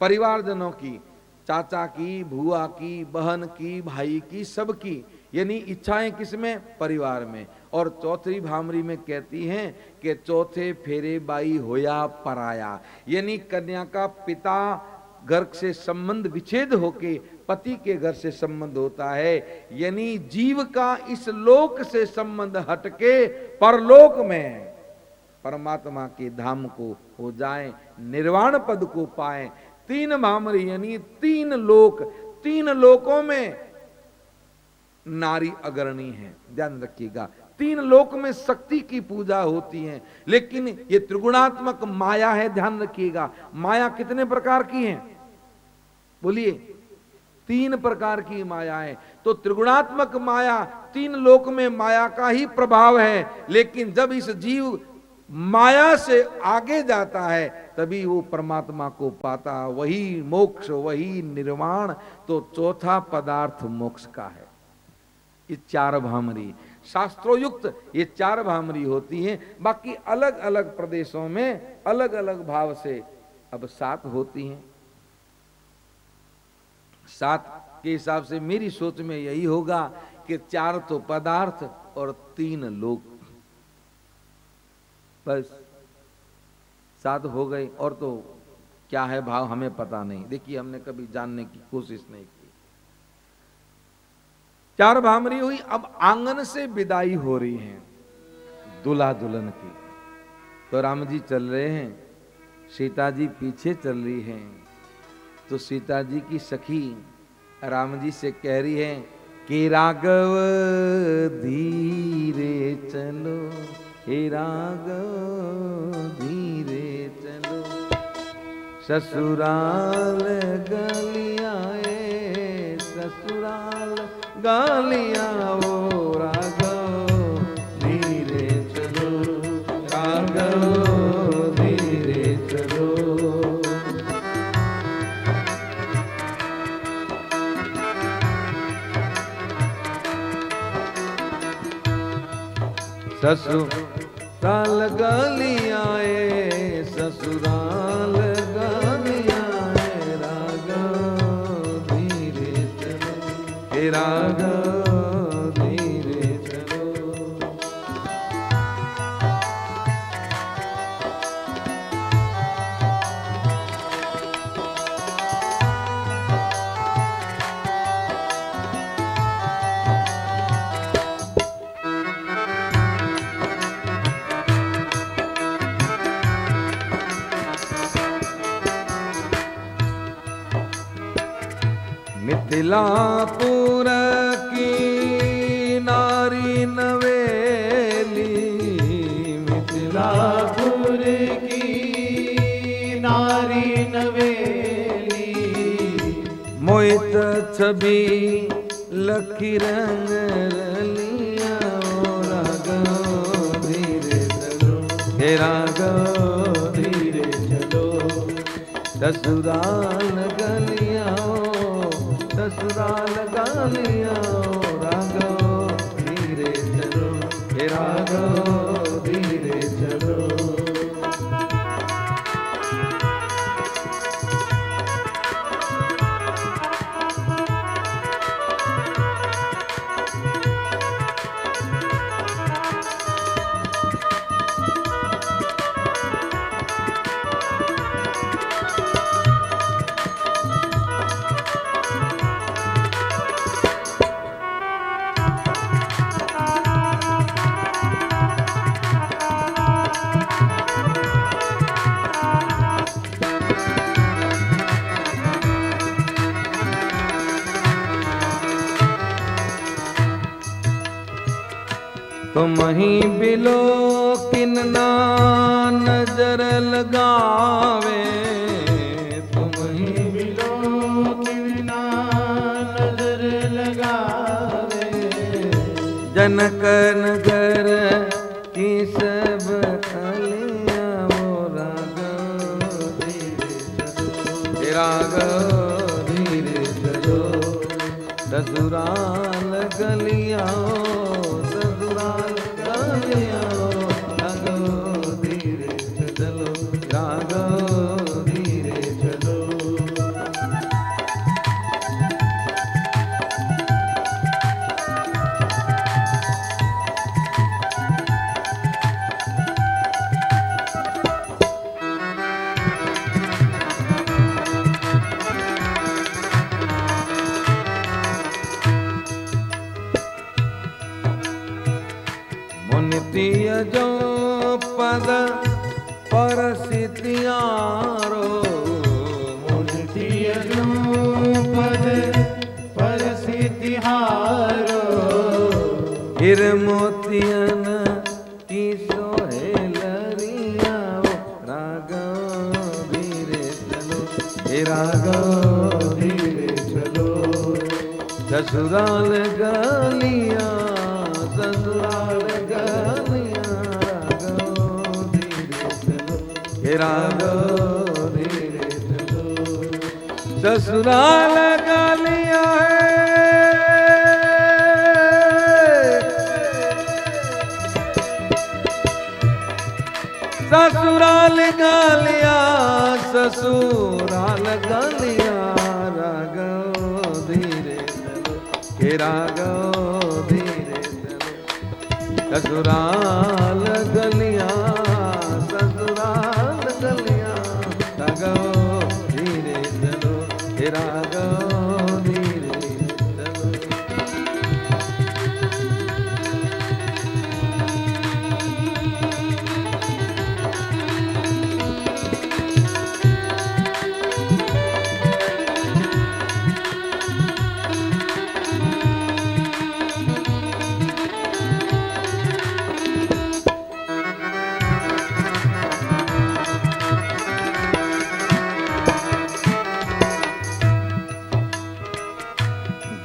परिवारजनों की, चाचा की, बुआ की, बहन की, भाई की, सबकी, यानी इच्छाएं किसमें? परिवार में। और चौथी भामरी में कहती हैं कि चौथे फेरे बाई होया पराया, यानी कन्या का पिता घर से संबंध विच्छेद होके पति के घर से संबंध होता है, यानी जीव का इस लोक से संबंध हटके परलोक में परमात्मा के धाम को हो जाए, निर्वाण पद को पाए। तीन भामरी यानी तीन लोक, तीन लोकों में नारी अग्रणी है, ध्यान रखिएगा। तीन लोक में शक्ति की पूजा होती है, लेकिन ये त्रिगुणात्मक माया है, ध्यान रखिएगा। माया कितने प्रकार की है? बोलिए। तीन प्रकार की माया है। तो त्रिगुणात्मक माया, तीन लोक में माया का ही प्रभाव है, लेकिन जब इस जीव माया से आगे जाता है तभी वो परमात्मा को पाता, वही मोक्ष, वही निर्वाण। तो चौथा पदार्थ मोक्ष का है। ये चार भामरी शास्त्रोयुक्त ये चार भामरी होती हैं। बाकी अलग अलग प्रदेशों में अलग अलग भाव से अब 7 होती हैं। 7 के हिसाब से मेरी सोच में यही होगा कि 4 तो पदार्थ और 3 लोक, बस 7 हो गए। और तो क्या है भाव हमें पता नहीं, देखिए हमने कभी जानने की कोशिश नहीं की। 4 भामरी हुई। अब आंगन से विदाई हो रही है दूल्हा दुल्हन की। तो राम जी चल रहे हैं, सीता जी पीछे चल रही हैं। तो सीता जी की सखी राम जी से कह रही है कि राघव धीरे चलो, हे राघव धीरे चलो, ससुराल गलियां ससुराल गलियां ओ राघव धीरे चलो, राघव धीरे चलो। ससुराल गलियां ससुराल गलियां राघव धीरे चलो, हे राघव धीरे चलो। मिथिलापुर की नारी नवेली, मिथिलापुर की नारी नवेली, मोहित छवि लखी रंग रलिया ओ राघव धीरे चलो, हे राघव धीरे चलो, ससुराल गलियां ससुराल गलियां राघव धीरे चलो, हे राघव धीरे चलो। तुम ही बिलो किन्ना नजर लगावे, तुम ही बिलो किन्ना नजर लगावे, जनक नगर की सब अलियां वो राघव धीरे चलो, हे राघव धीरे चलो। ससुराल गलियां ससुराल गलियां राघव धीरे चलो, राघव धीरे चलो। मुनितिय जो पद परसितियारो, मुनितिय जो पद परसितिहारो, हिर मोतियन की सोहेलरिया राघव धीरे चलो, हे राघव धीरे चलो। ससुराल गलियां ससुराल गलियां राघव धीरे चलो, हे राघव धीरे चलो। ससुराल गलियां ससुराल गलियां ससुराल गलियां राघव धीरे चलो, हे राघव धीरे चलो। ससुराल गलियां ससुराल गलियां राघव धीरे चलो, हे राघव धीरे चलो।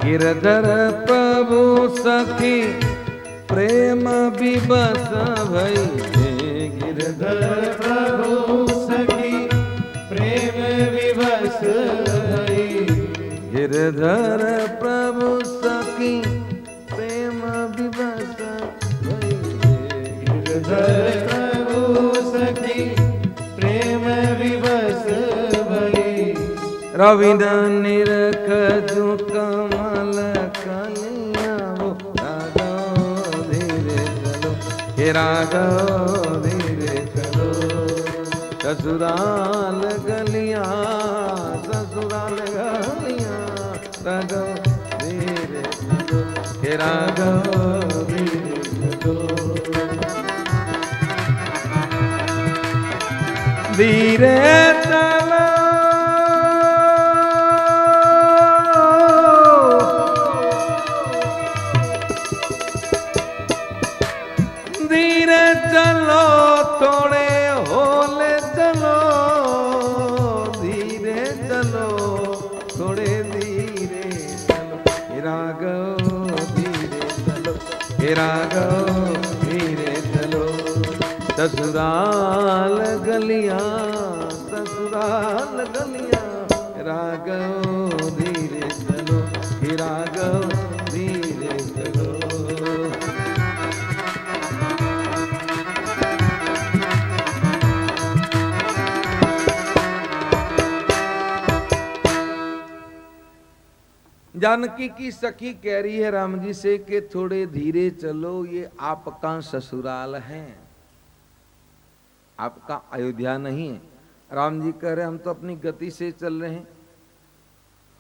गिरधर प्रभु सखी प्रेम विवश भई, गिरधर प्रभु सखी प्रेम विवश भई, गिरधर प्रभु सखी प्रेम विवश भई, गिरधर प्रभु सखी प्रेम विवश भई। रविंद्र निरख जो कमल कलियां वो राघव धीरे चलो, हे राघव धीरे चलो। ससुराल गलियां ससुराल गलियां राघव धीरे चलो, हे राघव धीरे चलो। धीरे चलो धीरे चलो थोड़े होले चलो, धीरे चलो थोड़े धीरे चलो, हे राघव धीरे चलो, हे राघव धीरे चलो। ससुराल गलियां ससुराल गलियां राघव धीरे चलो, हे राघव जानकी की सखी कह रही है राम जी से कि थोड़े धीरे चलो, ये आपका ससुराल है, आपका अयोध्या नहीं है। राम जी कह रहे हम तो अपनी गति से चल रहे हैं।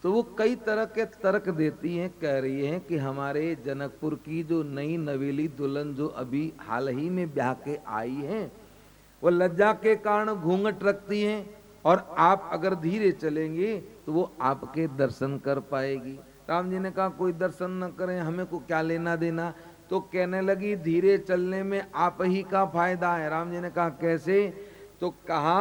तो वो कई तरह के तर्क देती हैं, कह रही हैं कि हमारे जनकपुर की जो नई नवेली दुल्हन जो अभी हाल ही में ब्याह के आई हैं, वो लज्जा के कारण घूंघट रखती हैं, और आप अगर धीरे चलेंगे तो वो आपके दर्शन कर पाएगी। राम जी ने कहा कोई दर्शन न करें, हमें को क्या लेना देना। तो कहने लगी धीरे चलने में आप ही का फायदा है। राम जी ने कहा कैसे? तो कहा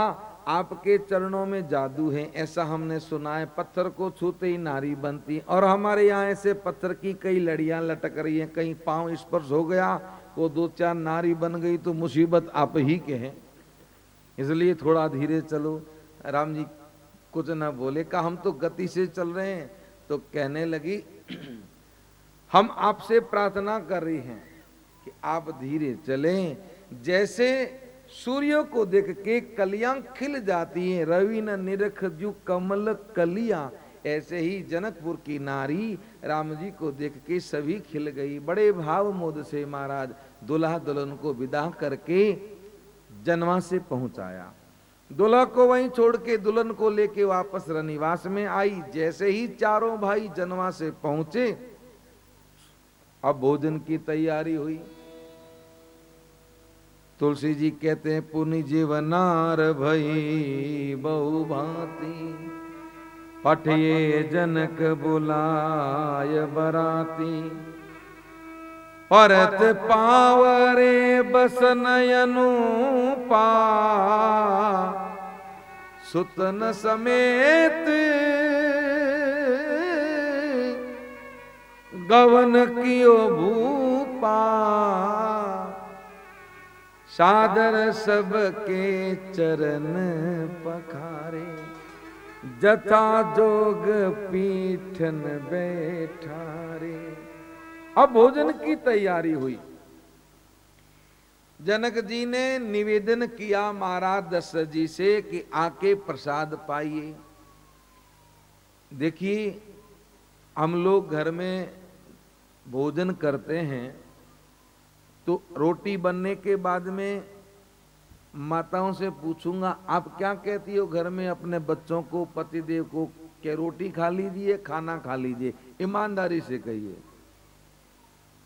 आपके चरणों में जादू है, ऐसा हमने सुना है, पत्थर को छूते ही नारी बनती, और हमारे यहाँ ऐसे पत्थर की कई लड़ियां लटक रही हैं, कहीं पांव स्पर्श हो गया वो 2-4 नारी बन गई तो मुसीबत आप ही के हैं, इसलिए थोड़ा धीरे चलो। राम जी कुछ ना बोले, कहा हम तो गति से चल रहे हैं। तो कहने लगी हम आपसे प्रार्थना कर रही हैं कि आप धीरे चलें। जैसे सूर्य को देख के कलियां खिल जाती हैं, रवि न निरख जू कमल कलियां, ऐसे ही जनकपुर की नारी राम जी को देख के सभी खिल गई। बड़े भाव मोद से महाराज दुल्हा दुल्हन को विदा करके जनवा से पहुंचाया। दुल्हा को वहीं छोड़ के दुल्हन को लेके वापस रनिवास में आई। जैसे ही चारों भाई जनवा से पहुंचे, अब भोजन की तैयारी हुई। तुलसी जी कहते हैं पुनि जीवनार भई बहु भांति, पठिए जनक बुलाय बराती, परत पावरे बसनयनु पा, सुतन समेत गवन कियो भूपा, सादर सबके चरण पखारे, जथा जोग पीठन बैठारे। अब भोजन की तैयारी हुई। जनक जी ने निवेदन किया महाराज दशरथ जी से कि आके प्रसाद पाइए। देखिए हम लोग घर में भोजन करते हैं तो रोटी बनने के बाद में माताओं से पूछूंगा आप क्या कहती हो घर में अपने बच्चों को, पतिदेव को, क्या रोटी खा लीजिए, खाना खा लीजिए? ईमानदारी से कहिए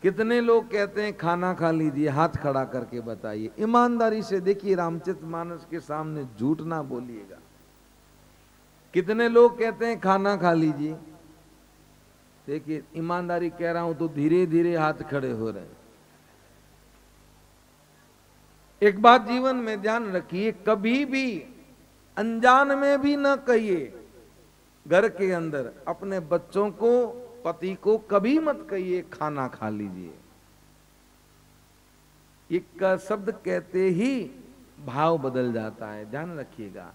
कितने लोग कहते हैं खाना खा लीजिए? हाथ खड़ा करके बताइए ईमानदारी से। देखिए रामचरितमानस के सामने झूठ ना बोलिएगा। कितने लोग कहते हैं खाना खा लीजिए? देखिए ईमानदारी कह रहा हूं तो धीरे धीरे हाथ खड़े हो रहे हैं। एक बात जीवन में ध्यान रखिए, कभी भी अनजान में भी न कहिए घर के अंदर अपने बच्चों को, पति को कभी मत कहिए खाना खा लीजिए। एक शब्द कहते ही भाव बदल जाता है, ध्यान रखिएगा।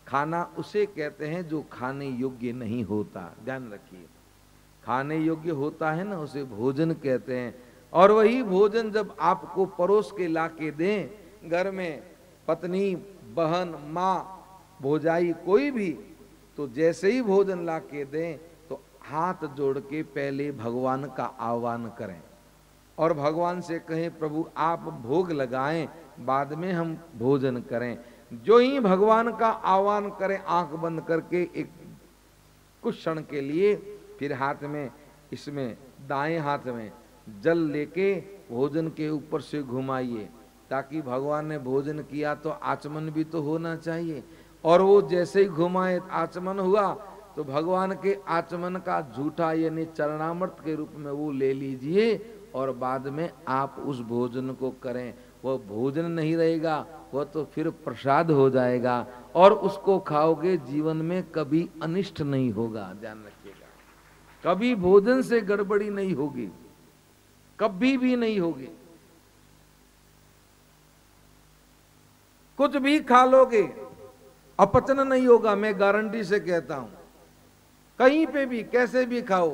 खाना उसे कहते हैं जो खाने योग्य नहीं होता, ध्यान रखिए। खाने योग्य होता है ना उसे भोजन कहते हैं। और वही भोजन जब आपको परोस के ला के दें, घर में पत्नी, बहन, माँ, भौजाई कोई भी, तो जैसे ही भोजन ला के दें तो हाथ जोड़ के पहले भगवान का आह्वान करें और भगवान से कहें प्रभु आप भोग लगाएं, बाद में हम भोजन करें। जो ही भगवान का आह्वान करें आंख बंद करके एक कुछ क्षण के लिए, फिर हाथ में, इसमें दाएं हाथ में जल लेके भोजन के ऊपर से घुमाइए, ताकि भगवान ने भोजन किया तो आचमन भी तो होना चाहिए। और वो जैसे ही घुमाए आचमन हुआ तो भगवान के आचमन का झूठा यानी चरणामृत के रूप में वो ले लीजिए और बाद में आप उस भोजन को करें। वह भोजन नहीं रहेगा, वह तो फिर प्रसाद हो जाएगा और उसको खाओगे, जीवन में कभी अनिष्ट नहीं होगा, ध्यान रखिएगा। कभी भोजन से गड़बड़ी नहीं होगी, कभी भी नहीं होगी। कुछ भी खा लोगे अपचन नहीं होगा, मैं गारंटी से कहता हूं। कहीं पे भी कैसे भी खाओ,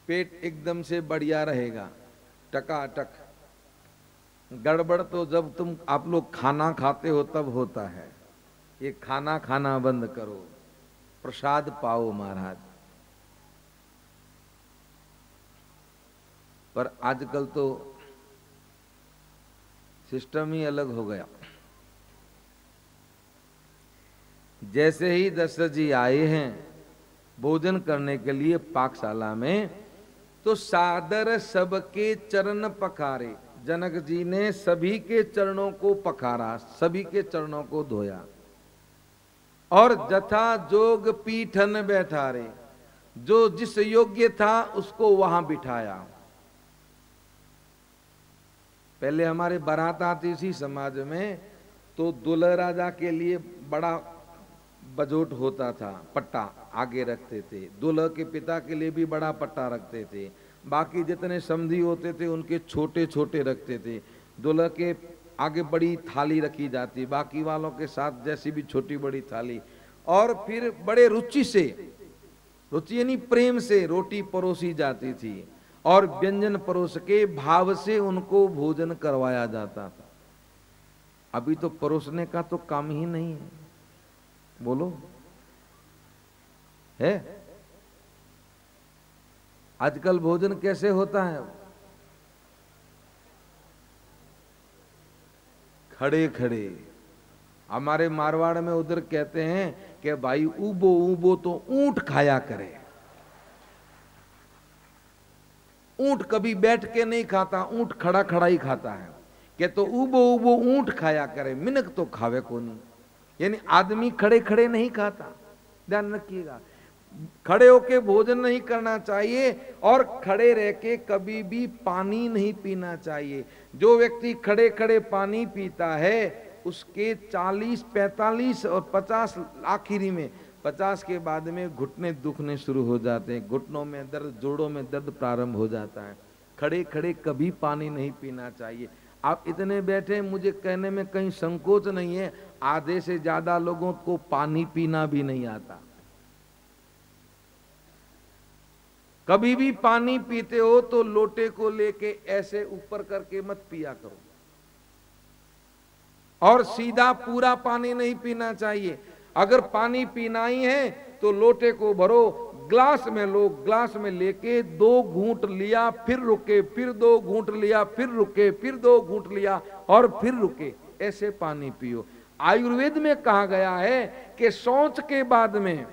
पेट एकदम से बढ़िया रहेगा, टकाटक। गड़बड़ तो जब आप लोग खाना खाते हो तब होता है। ये खाना खाना बंद करो। प्रसाद पाओ महाराज। पर आजकल तो सिस्टम ही अलग हो गया। जैसे ही दशरथ जी आए हैं भोजन करने के लिए पाकशाला में, तो सादर सबके चरण पखारे। जनक जी ने सभी के चरणों को पखारा, सभी के चरणों को धोया और जथा जोग पीठन बैठारे। जो जिस योग्य था उसको वहां बिठाया। पहले हमारे बारात आती थी समाज में, तो दूल्हा राजा के लिए बड़ा बजोट होता था, पट्टा आगे रखते थे। दूल्हा के पिता के लिए भी बड़ा पट्टा रखते थे। बाकी जितने समधी होते थे उनके छोटे छोटे रखते थे। दूल्हा के आगे बड़ी थाली रखी जाती, बाकी वालों के साथ जैसी भी छोटी बड़ी थाली। और फिर बड़े रुचि से, रुचि यानी प्रेम से रोटी परोसी जाती थी और व्यंजन परोस के भाव से उनको भोजन करवाया जाता था। अभी तो परोसने का तो काम ही नहीं है, बोलो है? आजकल भोजन कैसे होता है? खड़े खड़े। हमारे मारवाड़ में उधर कहते हैं कि भाई उबो उबो तो ऊंट खाया करे। ऊंट कभी बैठ के नहीं खाता, ऊंट खड़ा खड़ा ही खाता है। कि तो उबो उबो ऊंट खाया करे, मिनक तो खावे को नहीं। यानी आदमी खड़े खड़े नहीं खाता, ध्यान रखिएगा। खड़े होके भोजन नहीं करना चाहिए और खड़े रह के कभी भी पानी नहीं पीना चाहिए। जो व्यक्ति खड़े खड़े पानी पीता है उसके 40, 45 और 50 आखिरी में 50 के बाद में घुटने दुखने शुरू हो जाते हैं, घुटनों में दर्द, जोड़ों में दर्द प्रारंभ हो जाता है। खड़े खड़े कभी पानी नहीं पीना चाहिए। आप इतने बैठे, मुझे कहने में कहीं संकोच नहीं है, आधे से ज्यादा लोगों को पानी पीना भी नहीं आता। कभी भी पानी पीते हो तो लोटे को लेके ऐसे ऊपर करके मत पिया करो और सीधा पूरा पानी नहीं पीना चाहिए। अगर पानी पीना ही है तो लोटे को भरो, ग्लास में लो, ग्लास में लेके 2 घूंट लिया, फिर रुके, फिर 2 घूंट लिया, फिर रुके, फिर 2 घूंट लिया और फिर रुके, ऐसे पानी पियो। आयुर्वेद में कहा गया है कि शौच के बाद में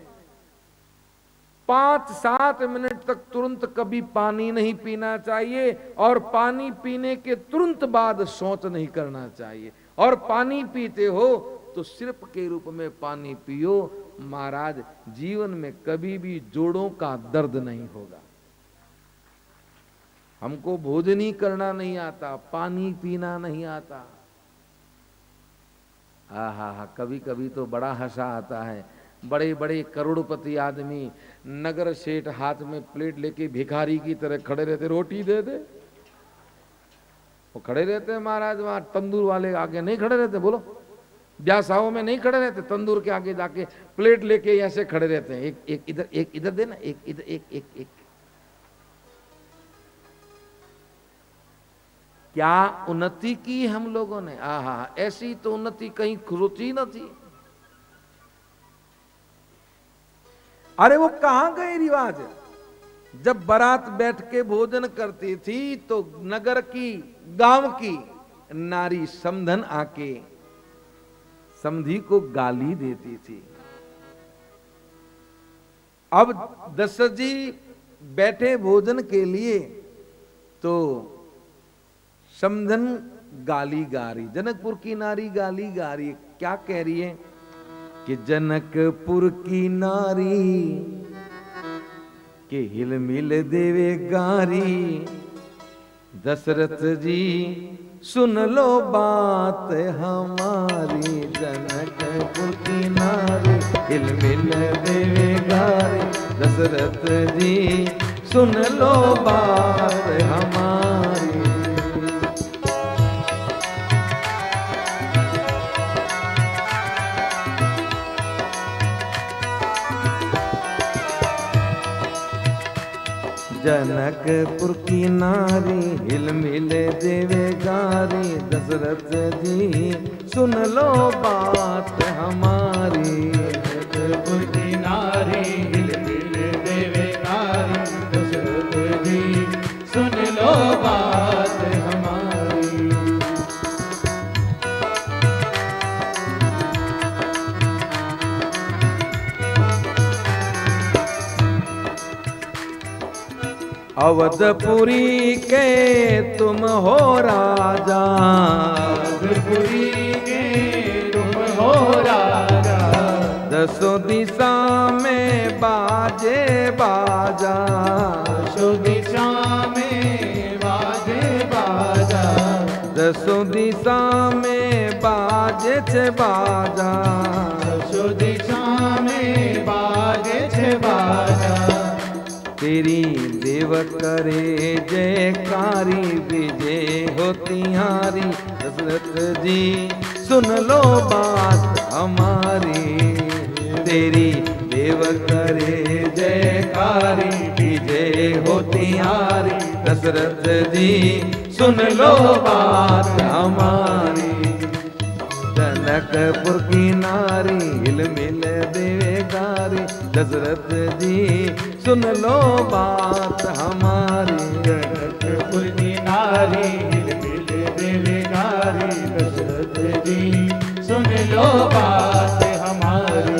5-7 मिनट तक तुरंत कभी पानी नहीं पीना चाहिए और पानी पीने के तुरंत बाद शौच नहीं करना चाहिए। और पानी पीते हो तो सिर्फ के रूप में पानी पियो महाराज, जीवन में कभी भी जोड़ों का दर्द नहीं होगा। हमको भोजन ही करना नहीं आता, पानी पीना नहीं आता। हा, कभी कभी तो बड़ा हंसा आता है। बड़े बड़े करोड़पति आदमी, नगर सेठ हाथ में प्लेट लेके भिखारी की तरह खड़े रहते, रोटी दे दे। वो खड़े रहते हैं महाराज, वहां तंदूर वाले आगे नहीं खड़े रहते, बोलो ब्याह साहों में नहीं खड़े रहते, तंदूर के आगे जाके प्लेट लेके ऐसे खड़े रहते हैं। एक इधर देना, एक इधर, एक। क्या उन्नति की हम लोगों ने? आहा, ऐसी तो उन्नति कहीं रुचि न थी। अरे वो कहां गए रिवाज? जब बारात बैठ के भोजन करती थी तो नगर की, गांव की नारी समधन आके समधी को गाली देती थी। अब दशरथ जी बैठे भोजन के लिए तो समधन गाली गा रही, जनकपुर की नारी गाली गा रही। क्या कह रही है कि जनकपुर की नारी के हिलमिल देवे गारी, दशरथ जी सुन लो बात हमारी। जनकपुर की नारी हिलमिल देवे गारी, दशरथ जी सुन लो बात हमारी। जनकपुर की नारी हिलमिल देवे गारी, दशरथ जी सुन लो बात हमारी। जनकपुर की नारी नारी हिल मिल देवे नारी दशरथ जी सुन लो बात हमारी। अवधपुरी के तुम हो राजा, अवधपुरी के तुम हो राजा, दसों दिशा में बाजे बाजा, दसों दिशा में बाजे बाजा, दसों दिशा में बाजे छे बाजा, दसों दिशा में बाजे छे बाजा। तेरी देव करे जयकारी विजय हो तिहारी दशरथ जी सुन लो बात हमारी। तेरी देव करे जयकारी विजय हो तिहारी दशरथ जी सुन लो बात हमारी। जनकपुर की नारी हिल मिल देवे गारी दशरथ जी सुन लो बात हमारी। जनकपुर की नारी हिल मिल देवे गारी दशरथ जी सुन लो बात हमारी।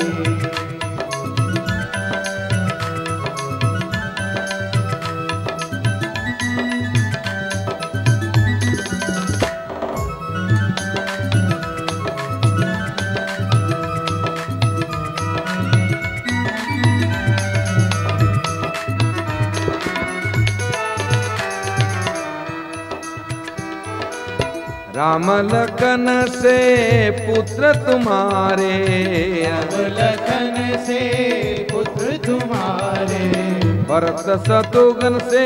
राम लखन से पुत्र तुम्हारे, राम लखन से पुत्र तुम्हारे, भरत शत्रुघ्न से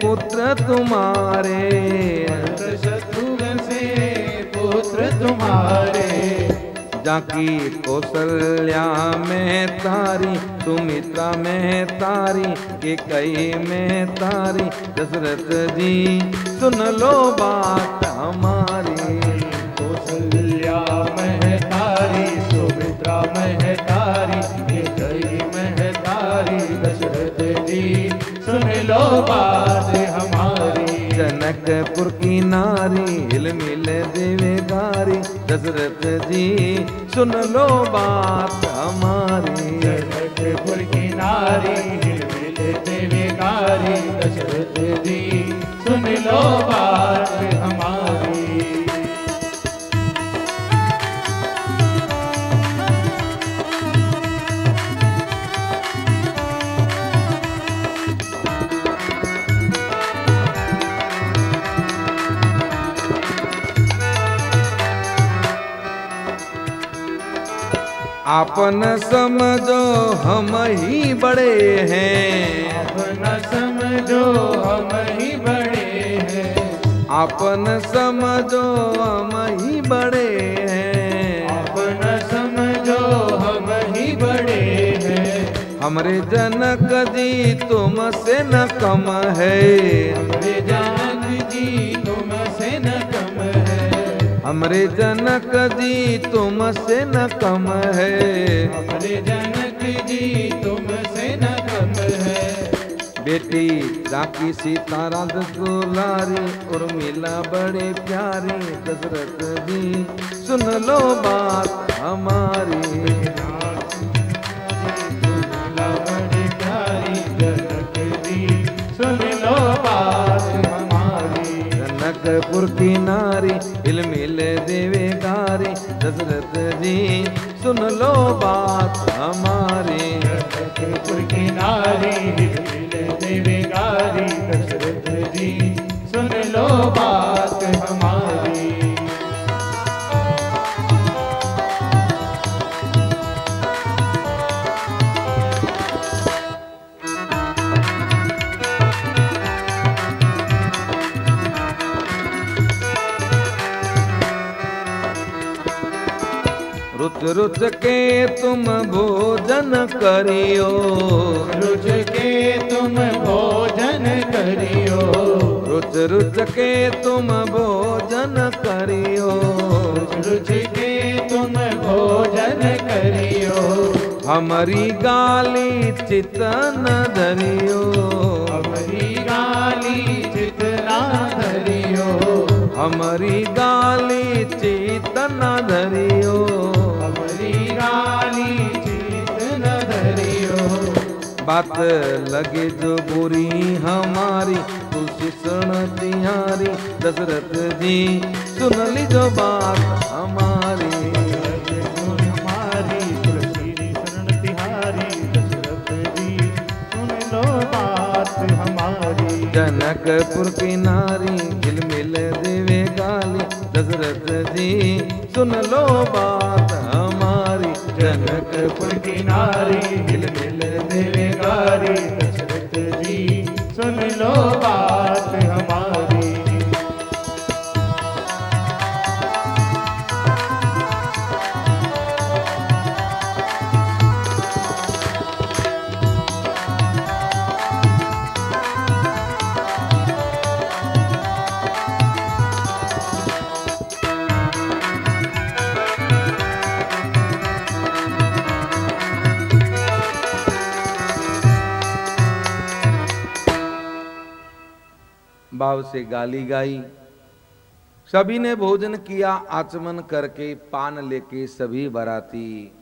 पुत्र तुम्हारे, भरत शत्रुघ्न से पुत्र तुम्हारे। जाकी कौशल्या में तारी, सुमित्रा में तारी, कैकेयी में तारी दशरथ जी सुन लो बात हमारी। कौशल्या में तारी, सुमित्रा में तारी, कैकेयी में तारी दशरथ जी सुन लो बात हमारी। जनकपुर की नारी हिल मिल देवे गारी दशरथ जी सुन लो बात हमारी। जनकपुर की नारी हिल मिल देवे गारी दशरथ जी सुन लो बात हमारी। आपन समझो हम ही बड़े हैं, अपना समझो हम ही बड़े हैं, आपन समझो हम ही बड़े हैं, अपना समझो हम ही बड़े हैं। हमरे जनक जी तुमसे न कम है, हमरे जनक जी तुमसे न कम है, हमरे जनक जी तुमसे न कम है, हमरे जनक जी तुमसे न कम है। बेटी जाकी सीता राध दुलारी उर्मिला बड़े प्यारी दशरथ जी सुन लो बात हमारी। बड़ी प्यारी जनक जी सुन लो बात हमारी। जनकपुर की नारी हिल मिल देवे गारी दशरथ जी सुन लो बात हमारी। जनकपुर की नारी हिल मिल देवे गारी दशरथ जी सुन लो बात हमारी। रुच रुच के तुम भोजन करियो, रुच के तुम भोजन करियो, रुच रुच के तुम भोजन करियो, रुच के तुम भोजन करियो। हमारी गाली चित न धरियो, हमारी गाली चित ना धरियो, हमारी गाली चित न धरियो, हमारी गाली चित न धरियो। बात लगे जो बुरी हमारी तुलसी सुन तिहारी, दशरथ जी सुन ली जो बात हमारी, हमारी तुलसी शरण तिहारी, दशरथ जी सुन लो बात हमारी। जनकपुर की नारी झिलमिल देवे गाली, दशरथ जी सुन लो बात हमारी, जनकपुर की नारी हिलमिल देवे गारी, दशरथ जी सुन लो बात हमारी। भाव से गाली गाई। सभी ने भोजन किया, आचमन करके पान लेके सभी बाराती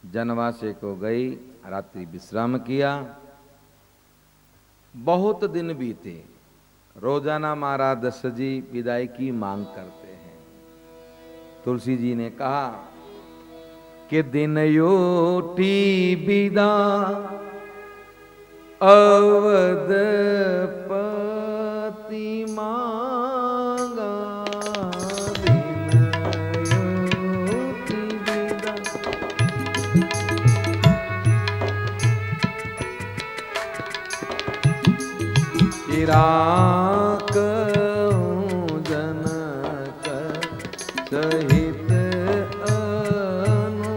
जनवासे को गई, रात्रि विश्राम किया। बहुत दिन बीते, रोजाना महाराज दशरथ जी विदाई की मांग करते हैं। तुलसी जी ने कहा कि दिन योटी विदा अवधपति मांगा, दिन योटी विदा। चिराग जनक सहित अनुरागा,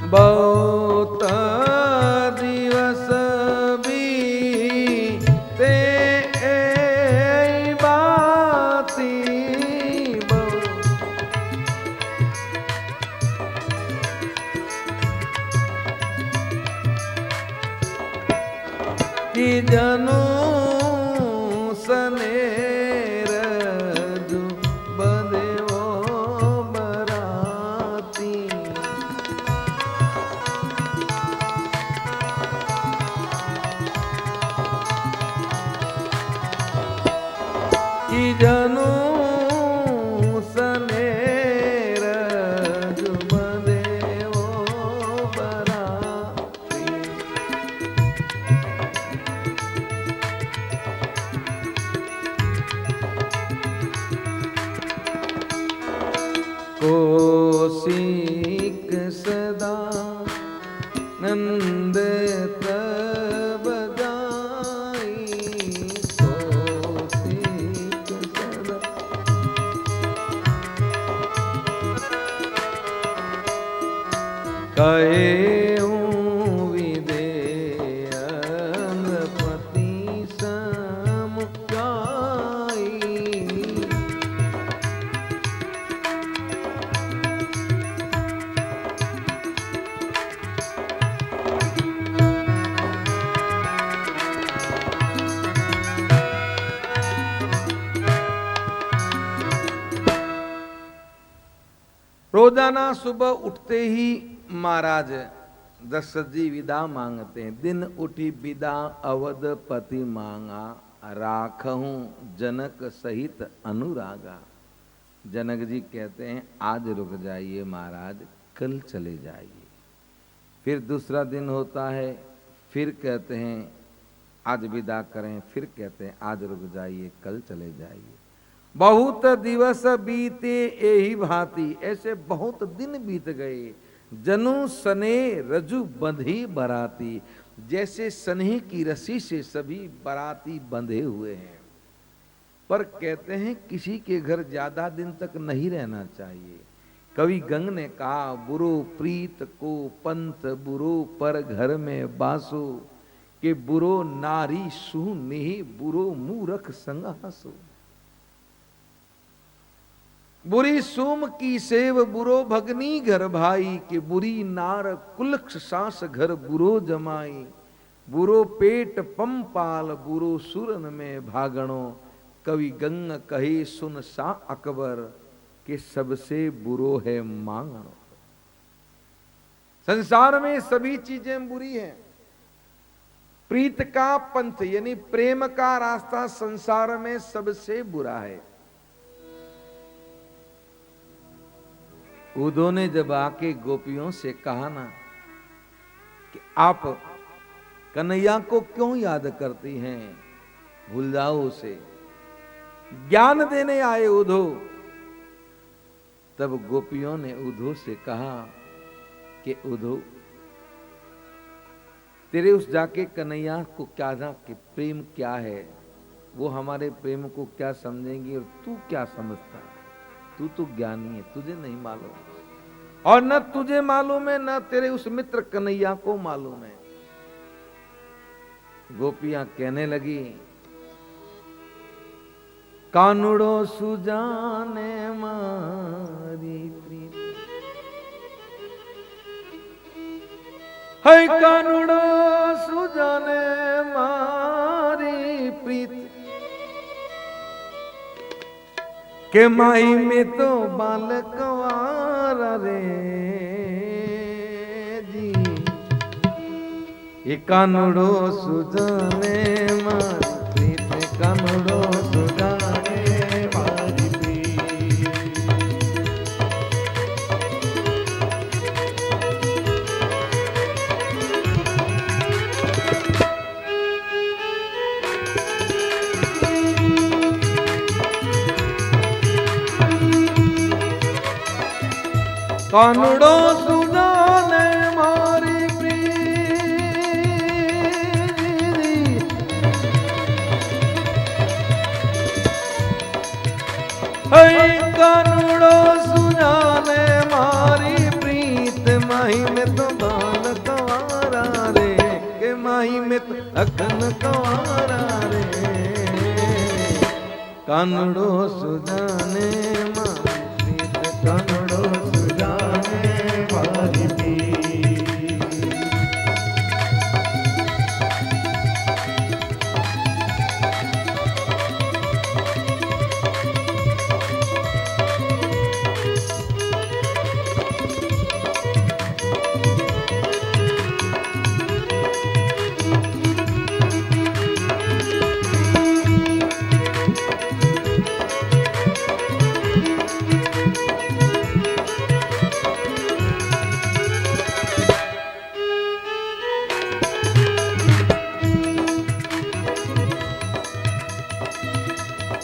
बहुत दिवस बीते बाती, कि जनु सनेर जो बंधे वो बराती, कि जनु सनेर जो बंधे वो बराती। कौशिक सदा नंद तब जाई, कौशिक सदा कहे विदेयपति समुचाई, रोजाना सुबह उठते ही महाराज दशरथ जी विदा मांगते हैं। दिन उठी विदा अवधपति मांगा, राखहूं जनक सहित अनुरागा। जनक जी कहते हैं आज रुक जाइए महाराज, कल चले जाइए। फिर दूसरा दिन होता है, फिर कहते हैं आज विदा करें, फिर कहते हैं आज रुक जाइए, कल चले जाइए। बहुत दिवस बीते यही भांति, ऐसे बहुत दिन बीत गए। जनु सने रजू बंधी बराती, जैसे सनही की रस्सी से सभी बराती बंधे हुए हैं। पर कहते हैं किसी के घर ज्यादा दिन तक नहीं रहना चाहिए। कवि गंग ने कहा बुरो प्रीत को पंथ बुरो, पर घर में बासो कि बुरो नारी सु नेह बुरो मूरख संग हसो। बुरी सूम की सेव बुरो भगनी घर भाई, कि बुरी नार कुलक्ष सास घर बुरो जमाई। बुरो पेट पंपाल बुरो सुरन में भागणो, कवि गंग कहे सुन सा अकबर, कि सबसे बुरो है मांगणो। संसार में सभी चीजें बुरी हैं। प्रीत का पंथ यानी प्रेम का रास्ता संसार में सबसे बुरा है। उद्धव ने जब आके गोपियों से कहा ना कि आप कन्हैया को क्यों याद करती हैं, भूल जाओ उसे, ज्ञान देने आए उद्धव। तब गोपियों ने उद्धव से कहा कि उद्धव, तेरे उस जाके कन्हैया को क्या ना कि प्रेम क्या है, वो हमारे प्रेम को क्या समझेंगी और तू क्या समझता है? तू तो ज्ञानी है, तुझे नहीं मालूम, और न तुझे मालूम है न तेरे उस मित्र कन्हैया को मालूम है। गोपियां कहने लगी, कानुड़ो सुजाने मारी प्रीत, है कानुड़ो सुजाने मारी प्रीत, के माई में तो बालकवारा रे जी, ये कानुड़ो सुजाने मारी प्रीत, कानुड़ो सुजाने मारी प्रीत। कानुड़ो सुजाने मारी प्रीत, है कानुड़ो सुजाने मारी प्रीत, माही में तो बाल कवारा रे, के माही में तो अखन कवारा रे, कानुड़ो सुजाने मारी प्रीत, कानुड़ो सुजाने मारी प्रीत।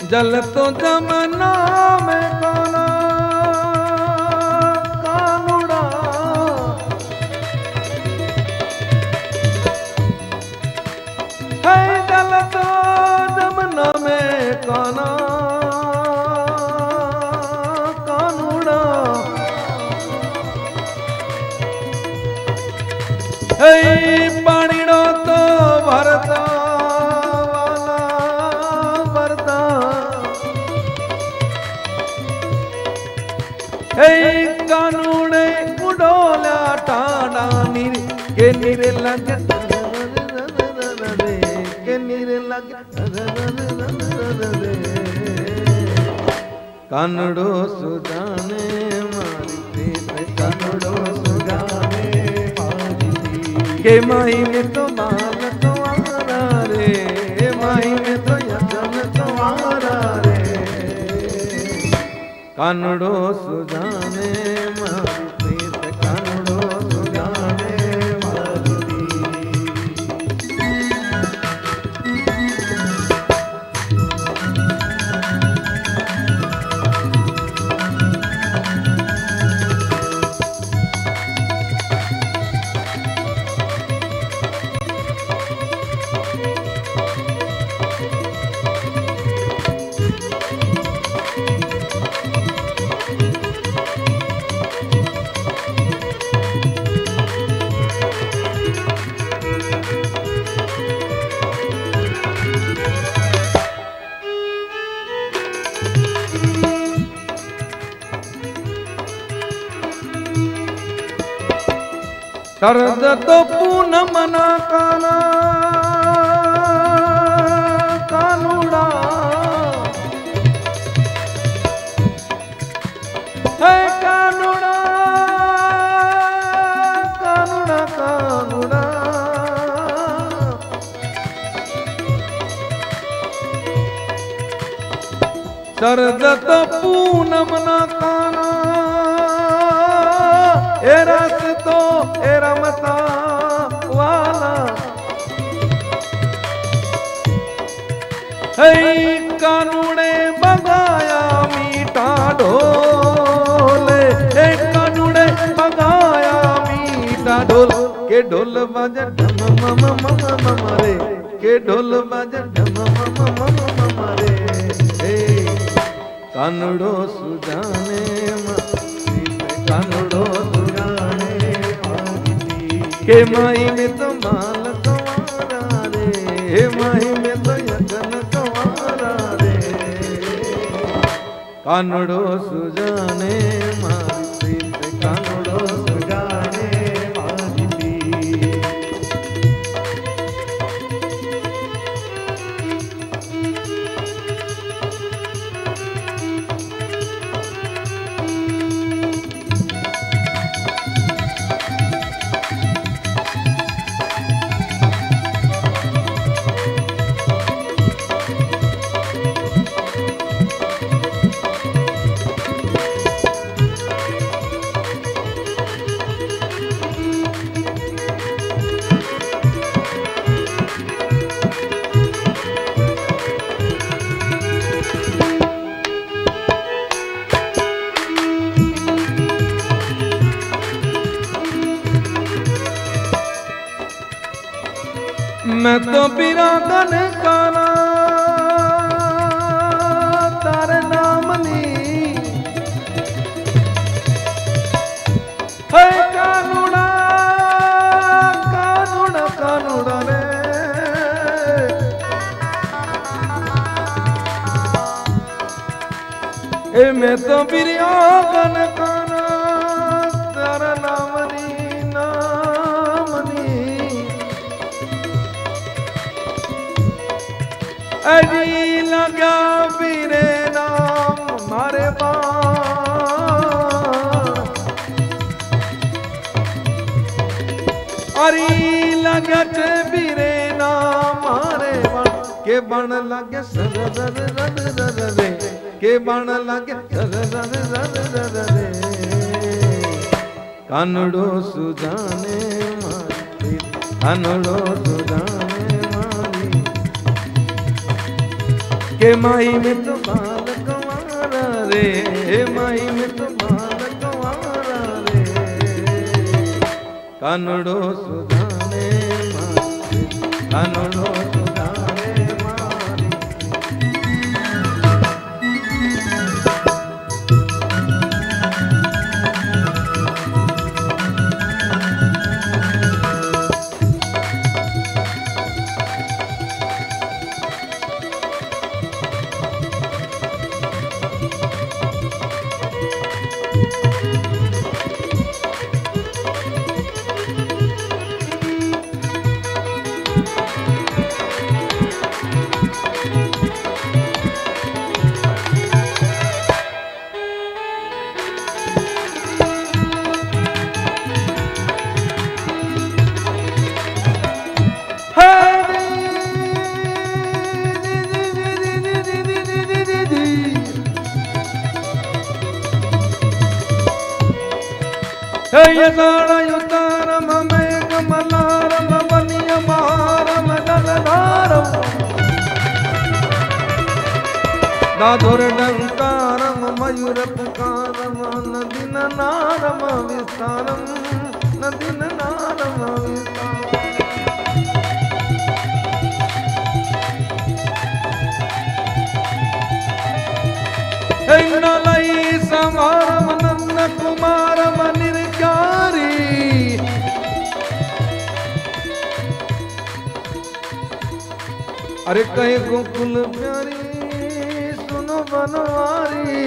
जल तो जमना में काना कानुड़ा, है जल तो जमना में काना कानुड़ा, है पानीड़ो तो भरता कानूने उडोला टाना नीर के नीर लग के नीर लग कानड़ो सुजाने मारी प्रीत, कानड़ो सुजाने मारी प्रीत, के माही में तो बाल तुम्हारा रे, माही में तो यजन तुम्हारा रे, कानड़ो सुजाने मारी प्रीत, कानड़ो सुजाने मारी प्रीत। शरद तो पूनम ना काना कानुड़ा है कानुड़ा कानुड़ा कानुड़ा शरद तो पूनम ना काना ए रस तो ए रमता वाला है कानूने बगाया मीठा ढोल ए कानूने बगाया मीठा ढोल के ढोल बजे ढम मम मम मम रे के ढोल बजे ढम मम मम मम रे कानड़ो सुजाने कानड़ो के माई में तो माल कवारा रे माई में तो यजन कवारा रे कानड़ो सुजाने मारी प्रीत कानड़ो सुजाने मारी प्रीत मैं तो बिरागन काना तारे नाम नी है कानूड़ा कानूड़ा कानूड़ा रे ए मैं तो बिरागन काना तारे नाम नी अजी लगा बीरे नाम मारे बाण अरी लगत बीरे नाम मारे बाण के बण लगे सर दर दर दर रे के बण लगे सर दर दर दर रे कानड़ो सुजाने मारी कानड़ो सुजाने के माई में तो बाल कवारा रे माई में तो बाल कवारा रे कानड़ो सुधाने मारी कानड़ो सुधाने मारी युतारम मेघ मलारम बलिय महारम दलधारम दाधुर डंकारम मयूर पुकारम नदीन नारम विस्तारम नदीन नारम विस्तारम नलई समारम नंद कुमारम निर्कारी अरे कहे गोकुल प्यारी सुनो बनवारी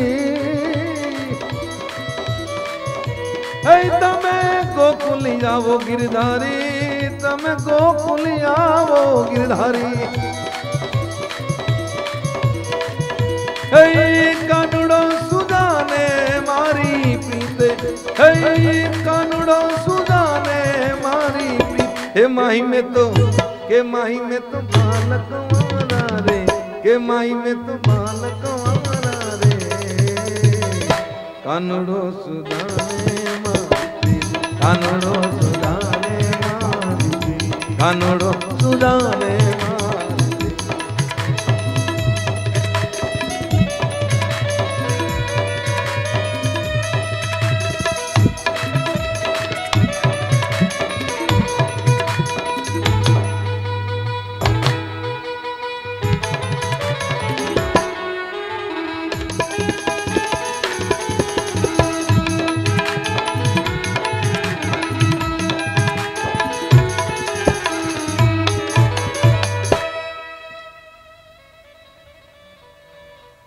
है तमे गोकुल गोकुल आवो गिरधारी, तमे गोकुल आवो गिरधारी। कानुड़ो सुदाने मारी प्रीत, कानुड़ो सुदाने मारी प्रीत। हे माही में तो, के माही में तो बालक वाला रे, के माही में तो बालक वाला रे। कानुड़ो सुदाने मारी, कानुड़ो सुदाने मारी, कानुड़ो सुदाने मारी।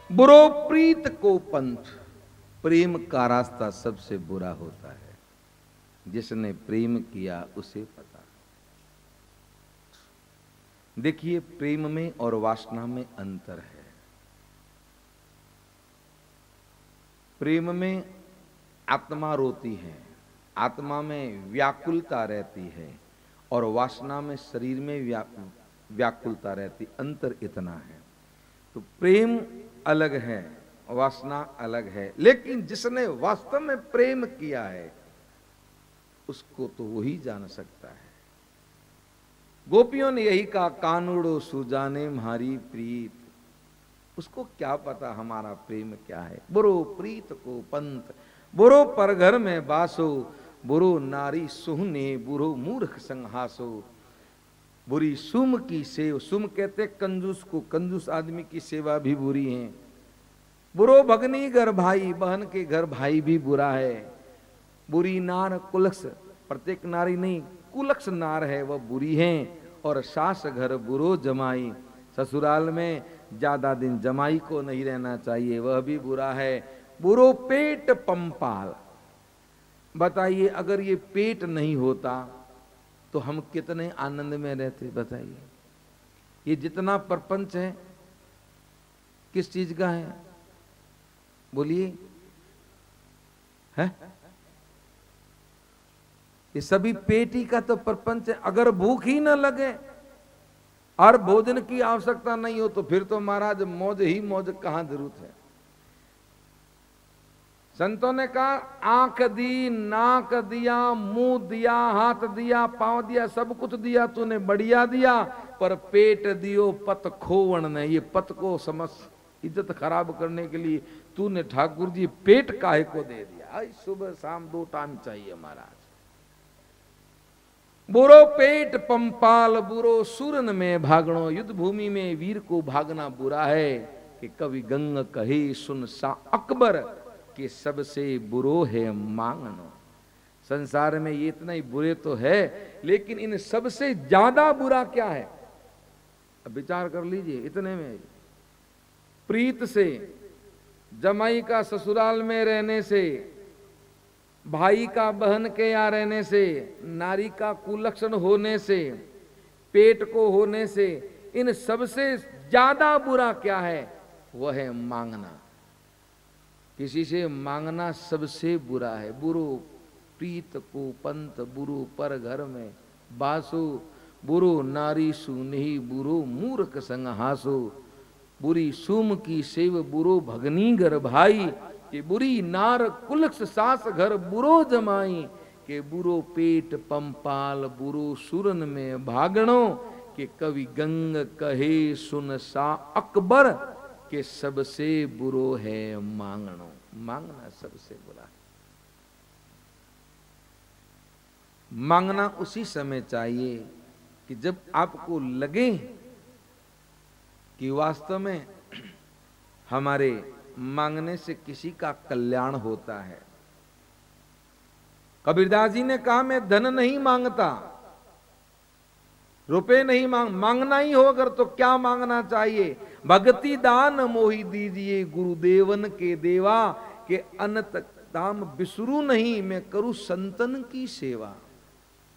बुरो प्रीत को पंथ, प्रेम का रास्ता सबसे बुरा होता है। जिसने प्रेम किया उसे पता। देखिए, प्रेम में और वासना में अंतर है। प्रेम में आत्मा रोती है, आत्मा में व्याकुलता रहती है, और वासना में शरीर में व्याकुलता रहती। अंतर इतना है। तो प्रेम अलग है, वासना अलग है। लेकिन जिसने वास्तव में प्रेम किया है उसको तो वही जान सकता है। गोपियों ने यही कहा, कानुड़ो सुजाने म्हारी प्रीत। उसको क्या पता हमारा प्रेम क्या है। बुरो प्रीत को पंथ, बुरो पर घर में बासो, बुरो नारी सुहने, बुरो मूर्ख संहासो। बुरी सुम की सेव, सुम कहते कंजूस को, कंजूस आदमी की सेवा भी बुरी है। बुरो भगनी घर भाई, बहन के घर भाई भी बुरा है। बुरी नार कुलक्ष, प्रत्येक नारी नहीं, कुलक्ष नार है वह बुरी है। और सास घर बुरो जमाई, ससुराल में ज्यादा दिन जमाई को नहीं रहना चाहिए, वह भी बुरा है। बुरो पेट पंपाल, बताइए अगर ये पेट नहीं होता तो हम कितने आनंद में रहते। बताइए, ये जितना प्रपंच है किस चीज का है, बोलिए, है? ये सभी पेट ही का तो प्रपंच है। अगर भूख ही न लगे और भोजन की आवश्यकता नहीं हो तो फिर तो महाराज मौज ही मौज, कहां जरूरत है। संतों ने कहा, आंख दी, नाक दिया, मुंह दिया, हाथ दिया, पांव दिया, सब कुछ दिया तूने, बढ़िया दिया, पर पेट दियो पत खोवण ने। ये पत को समझ इज्जत खराब करने के लिए तूने ठाकुर जी पेट काहे को दे दिया। सुबह शाम 2 टाइम चाहिए महाराज। बुरो पेट पंपाल, बुरो सूरन में भागणो। युद्ध भूमि में वीर को भागना बुरा है। कि कवि गंग कहे सुन सा अकबर, कि सबसे बुरो है मांगनो। संसार में ये इतना ही बुरे तो है, लेकिन इन सबसे ज्यादा बुरा क्या है, अब विचार कर लीजिए। इतने में प्रीत से, जमाई का ससुराल में रहने से, भाई का बहन के यहाँ रहने से, नारी का कुलक्षण होने से, पेट को होने से, इन सबसे ज्यादा बुरा क्या है, वह है मांगना। किसी से मांगना सबसे बुरा है। बुरो प्रीत को पंथ, बुरो पर घर में बासो, बुरो नारी सुनही, बुरो मूर्ख संग हासो। बुरी सुम की सेव, बुरो भगनी घर भाई, कि बुरी नार कुलक्ष सास घर बुरो जमाई। के बुरो पेट पंपाल, बुरो सुरन में भागणो। कि कवि गंग कहे सुन सा अकबर, के सबसे बुरो है मांगणो। मांगना सबसे बुरा है। मांगना उसी समय चाहिए कि जब आपको लगे कि वास्तव में हमारे मांगने से किसी का कल्याण होता है। कबीरदास जी ने कहा, मैं धन नहीं मांगता, रुपए नहीं मांगना ही हो अगर तो क्या मांगना चाहिए। भक्ति दान मोहि दीजिए गुरुदेवन के देवा, के अनंत दाम बिसरू नहीं, मैं करूं संतन की सेवा।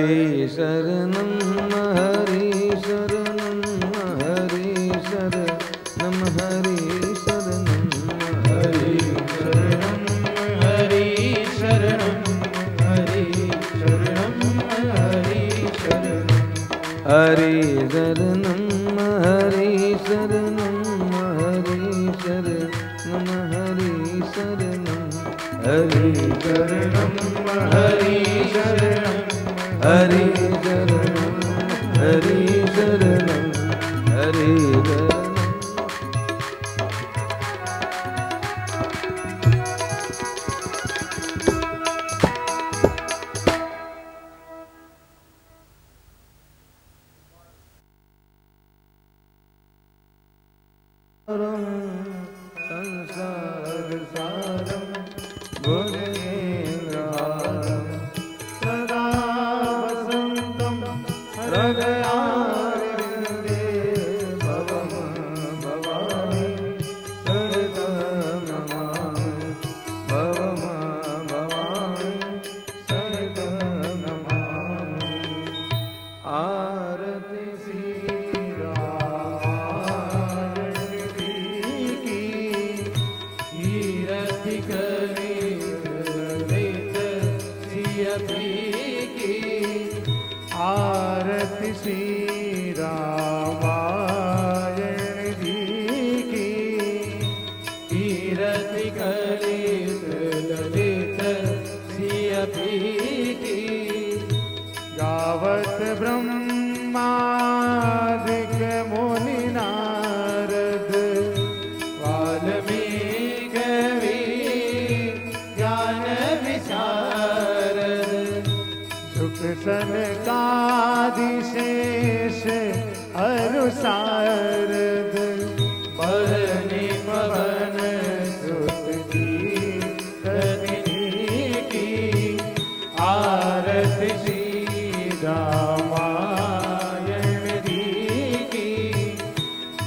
हरि शरणं हरि शरणं हरि शरणं हरि शरणं हरि शरणं हरि शरणं हरि शरणं हरि शरणं हरि शरणं हरि शरणं हरि शरणं हरि शरणं हरि शरणं हरि शरणं हरि शरणं हरि शरणं हरि शरणं संसार सारं भुजगेन्द्रहारं सदा वसन्तं हृदयारविन्दे भवं भवामि सदा नमामि भवं भवामि सदा नमामि आरति आरती श्री रामायण जी की कीरति कलित ललित सियपी की गावत ब्रह्मादिक मुनि नारद वाल्मीकि कवि ज्ञान विशारद सुख सनकादिशेष अनुसारद बरनी पवन सुत की कदिनी की आरती श्री रामायण जी की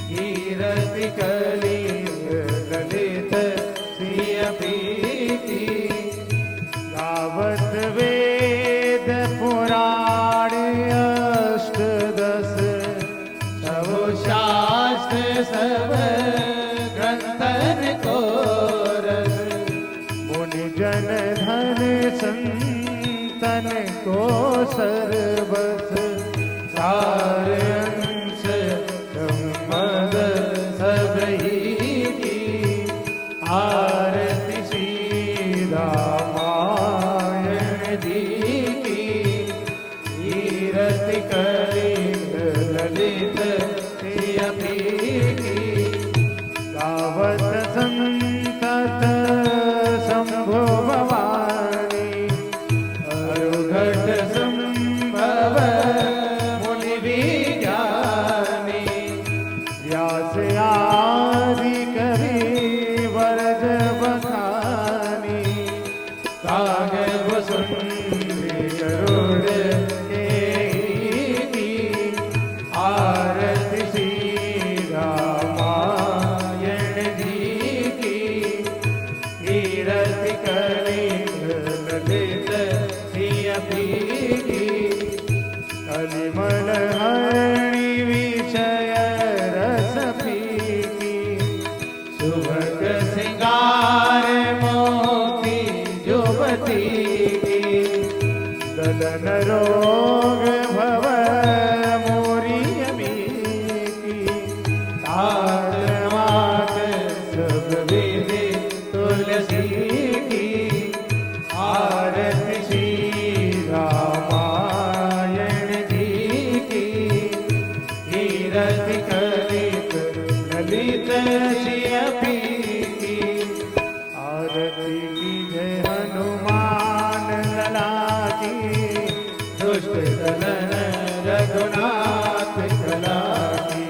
कीरति कलित ललित सियपी की गावत वेद पुराण अष्टदश सब शास्त्र सब ग्रंथन को रस मुनि जन धन संतन को सर्वस सार अंश संपद सब ही की आरती श्री रामायण जी की कीरति कलित ललित सियपी की गावत संतत शंभु भवानी अरुघट संभव मुनि विज्ञानी व्यास आदि कवि वरद बखानी कागज सुंदरी गरुड़ के की आरती श्री रामायण जी की कीरति कलित ललित सियपी की कलिमल हरणि विषय रस पीकी सुभग सिंगार मोती जुबती दलन रोग भव मोरियमी की तात मात सब विधि तुलसी की आरती श्री रामायण जी की कीरति कलित ललित सियपी की आरती की जय हनुमान लला की दुष्ट दलन रघुनाथ कला की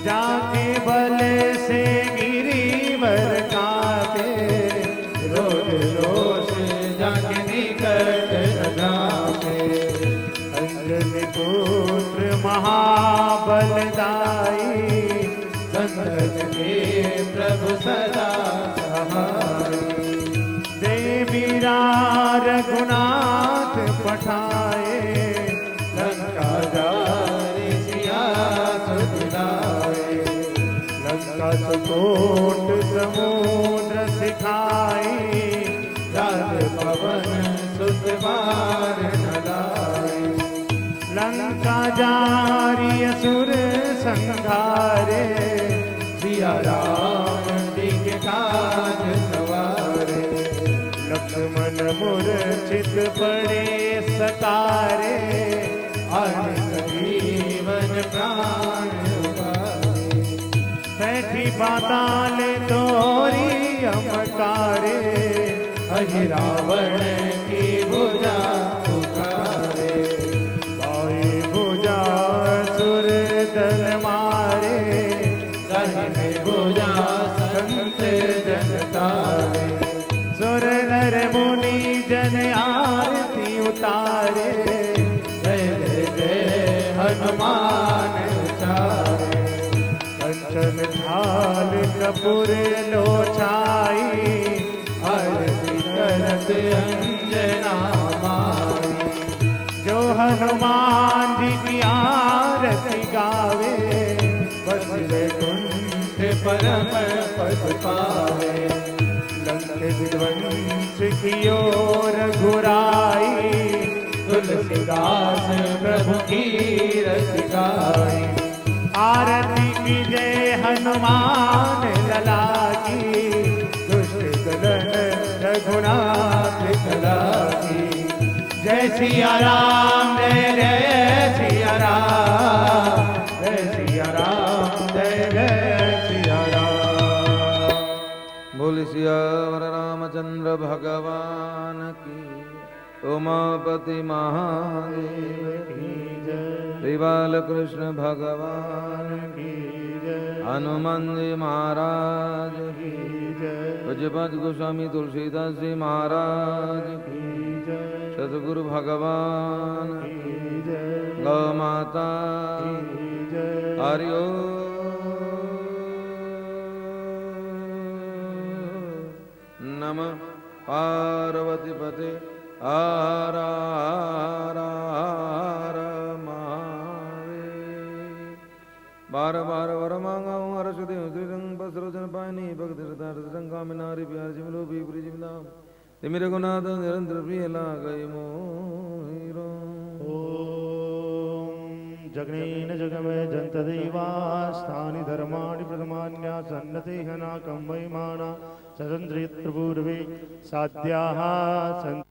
जाके बल से गिरिवर काटे रोज रोज जाके निकट लगाते अंजनी पुत्र महाबलदाई संतन के प्रभु सदा सहाय देवी रघुनाथ पठाए लंका जारी असुर संघारे, सिया राम जी के काज सवारे। लक्ष्मण मूर्छित पड़े सतारे, और जीवन प्राण उबारे। बैठी पाताल तोरी अमकारे, अहि रावण की भुजा उतारे। बाई भुजा सुर दल मारे, दाहिने भुजा संत जन तारे। सुर नर मुनि जन आरती उतारे, जय जय जय हनुमान उचारे। कंचन थाल कपूर लोचाई, आरती करत अंजना माई। जो हनुमान जी की आरती गावे, बस वैकुंठ परम पद पावे। लंक विध्वंस की ओर घुराई, तुलसीदास प्रभु की रस गाई। आरती की जय हनुमान लला की, दुष्ट दलन रघुनाथ कला की। जय सिया राम जय जय सिया राम, जय सिया राम जय जय सिया राम। बोल सियावर रामचंद्र भगवान की, उमापति महादेव की जय। श्री बालकृष्ण भगवान की जय। हनुमान जी महाराज की जय। पूज्यपाद गोस्वामी तुलसीदास जी महाराज की जय। सतगुरु भगवान की जय। गौ माता की जय। हरि ओम नमः पार्वती पते हर हर हर महादेव। बार बार वर मांगा हूँ हर सुधे त्रिरंग बसरोचन पानी भक्त श्रद्धा कामि नारी प्यार जिमलो भी प्रिय जिमदाम ते मेरे गुनाथ निरंतर प्रिय लागय मोहिरो। जगनेन जगमे जंत देवास्थानि धर्माणि प्रथमान्यासन्नते हनाकं वैमाना स्वतन्त्रेऽत्र पूर्वे साध्याः सन्ति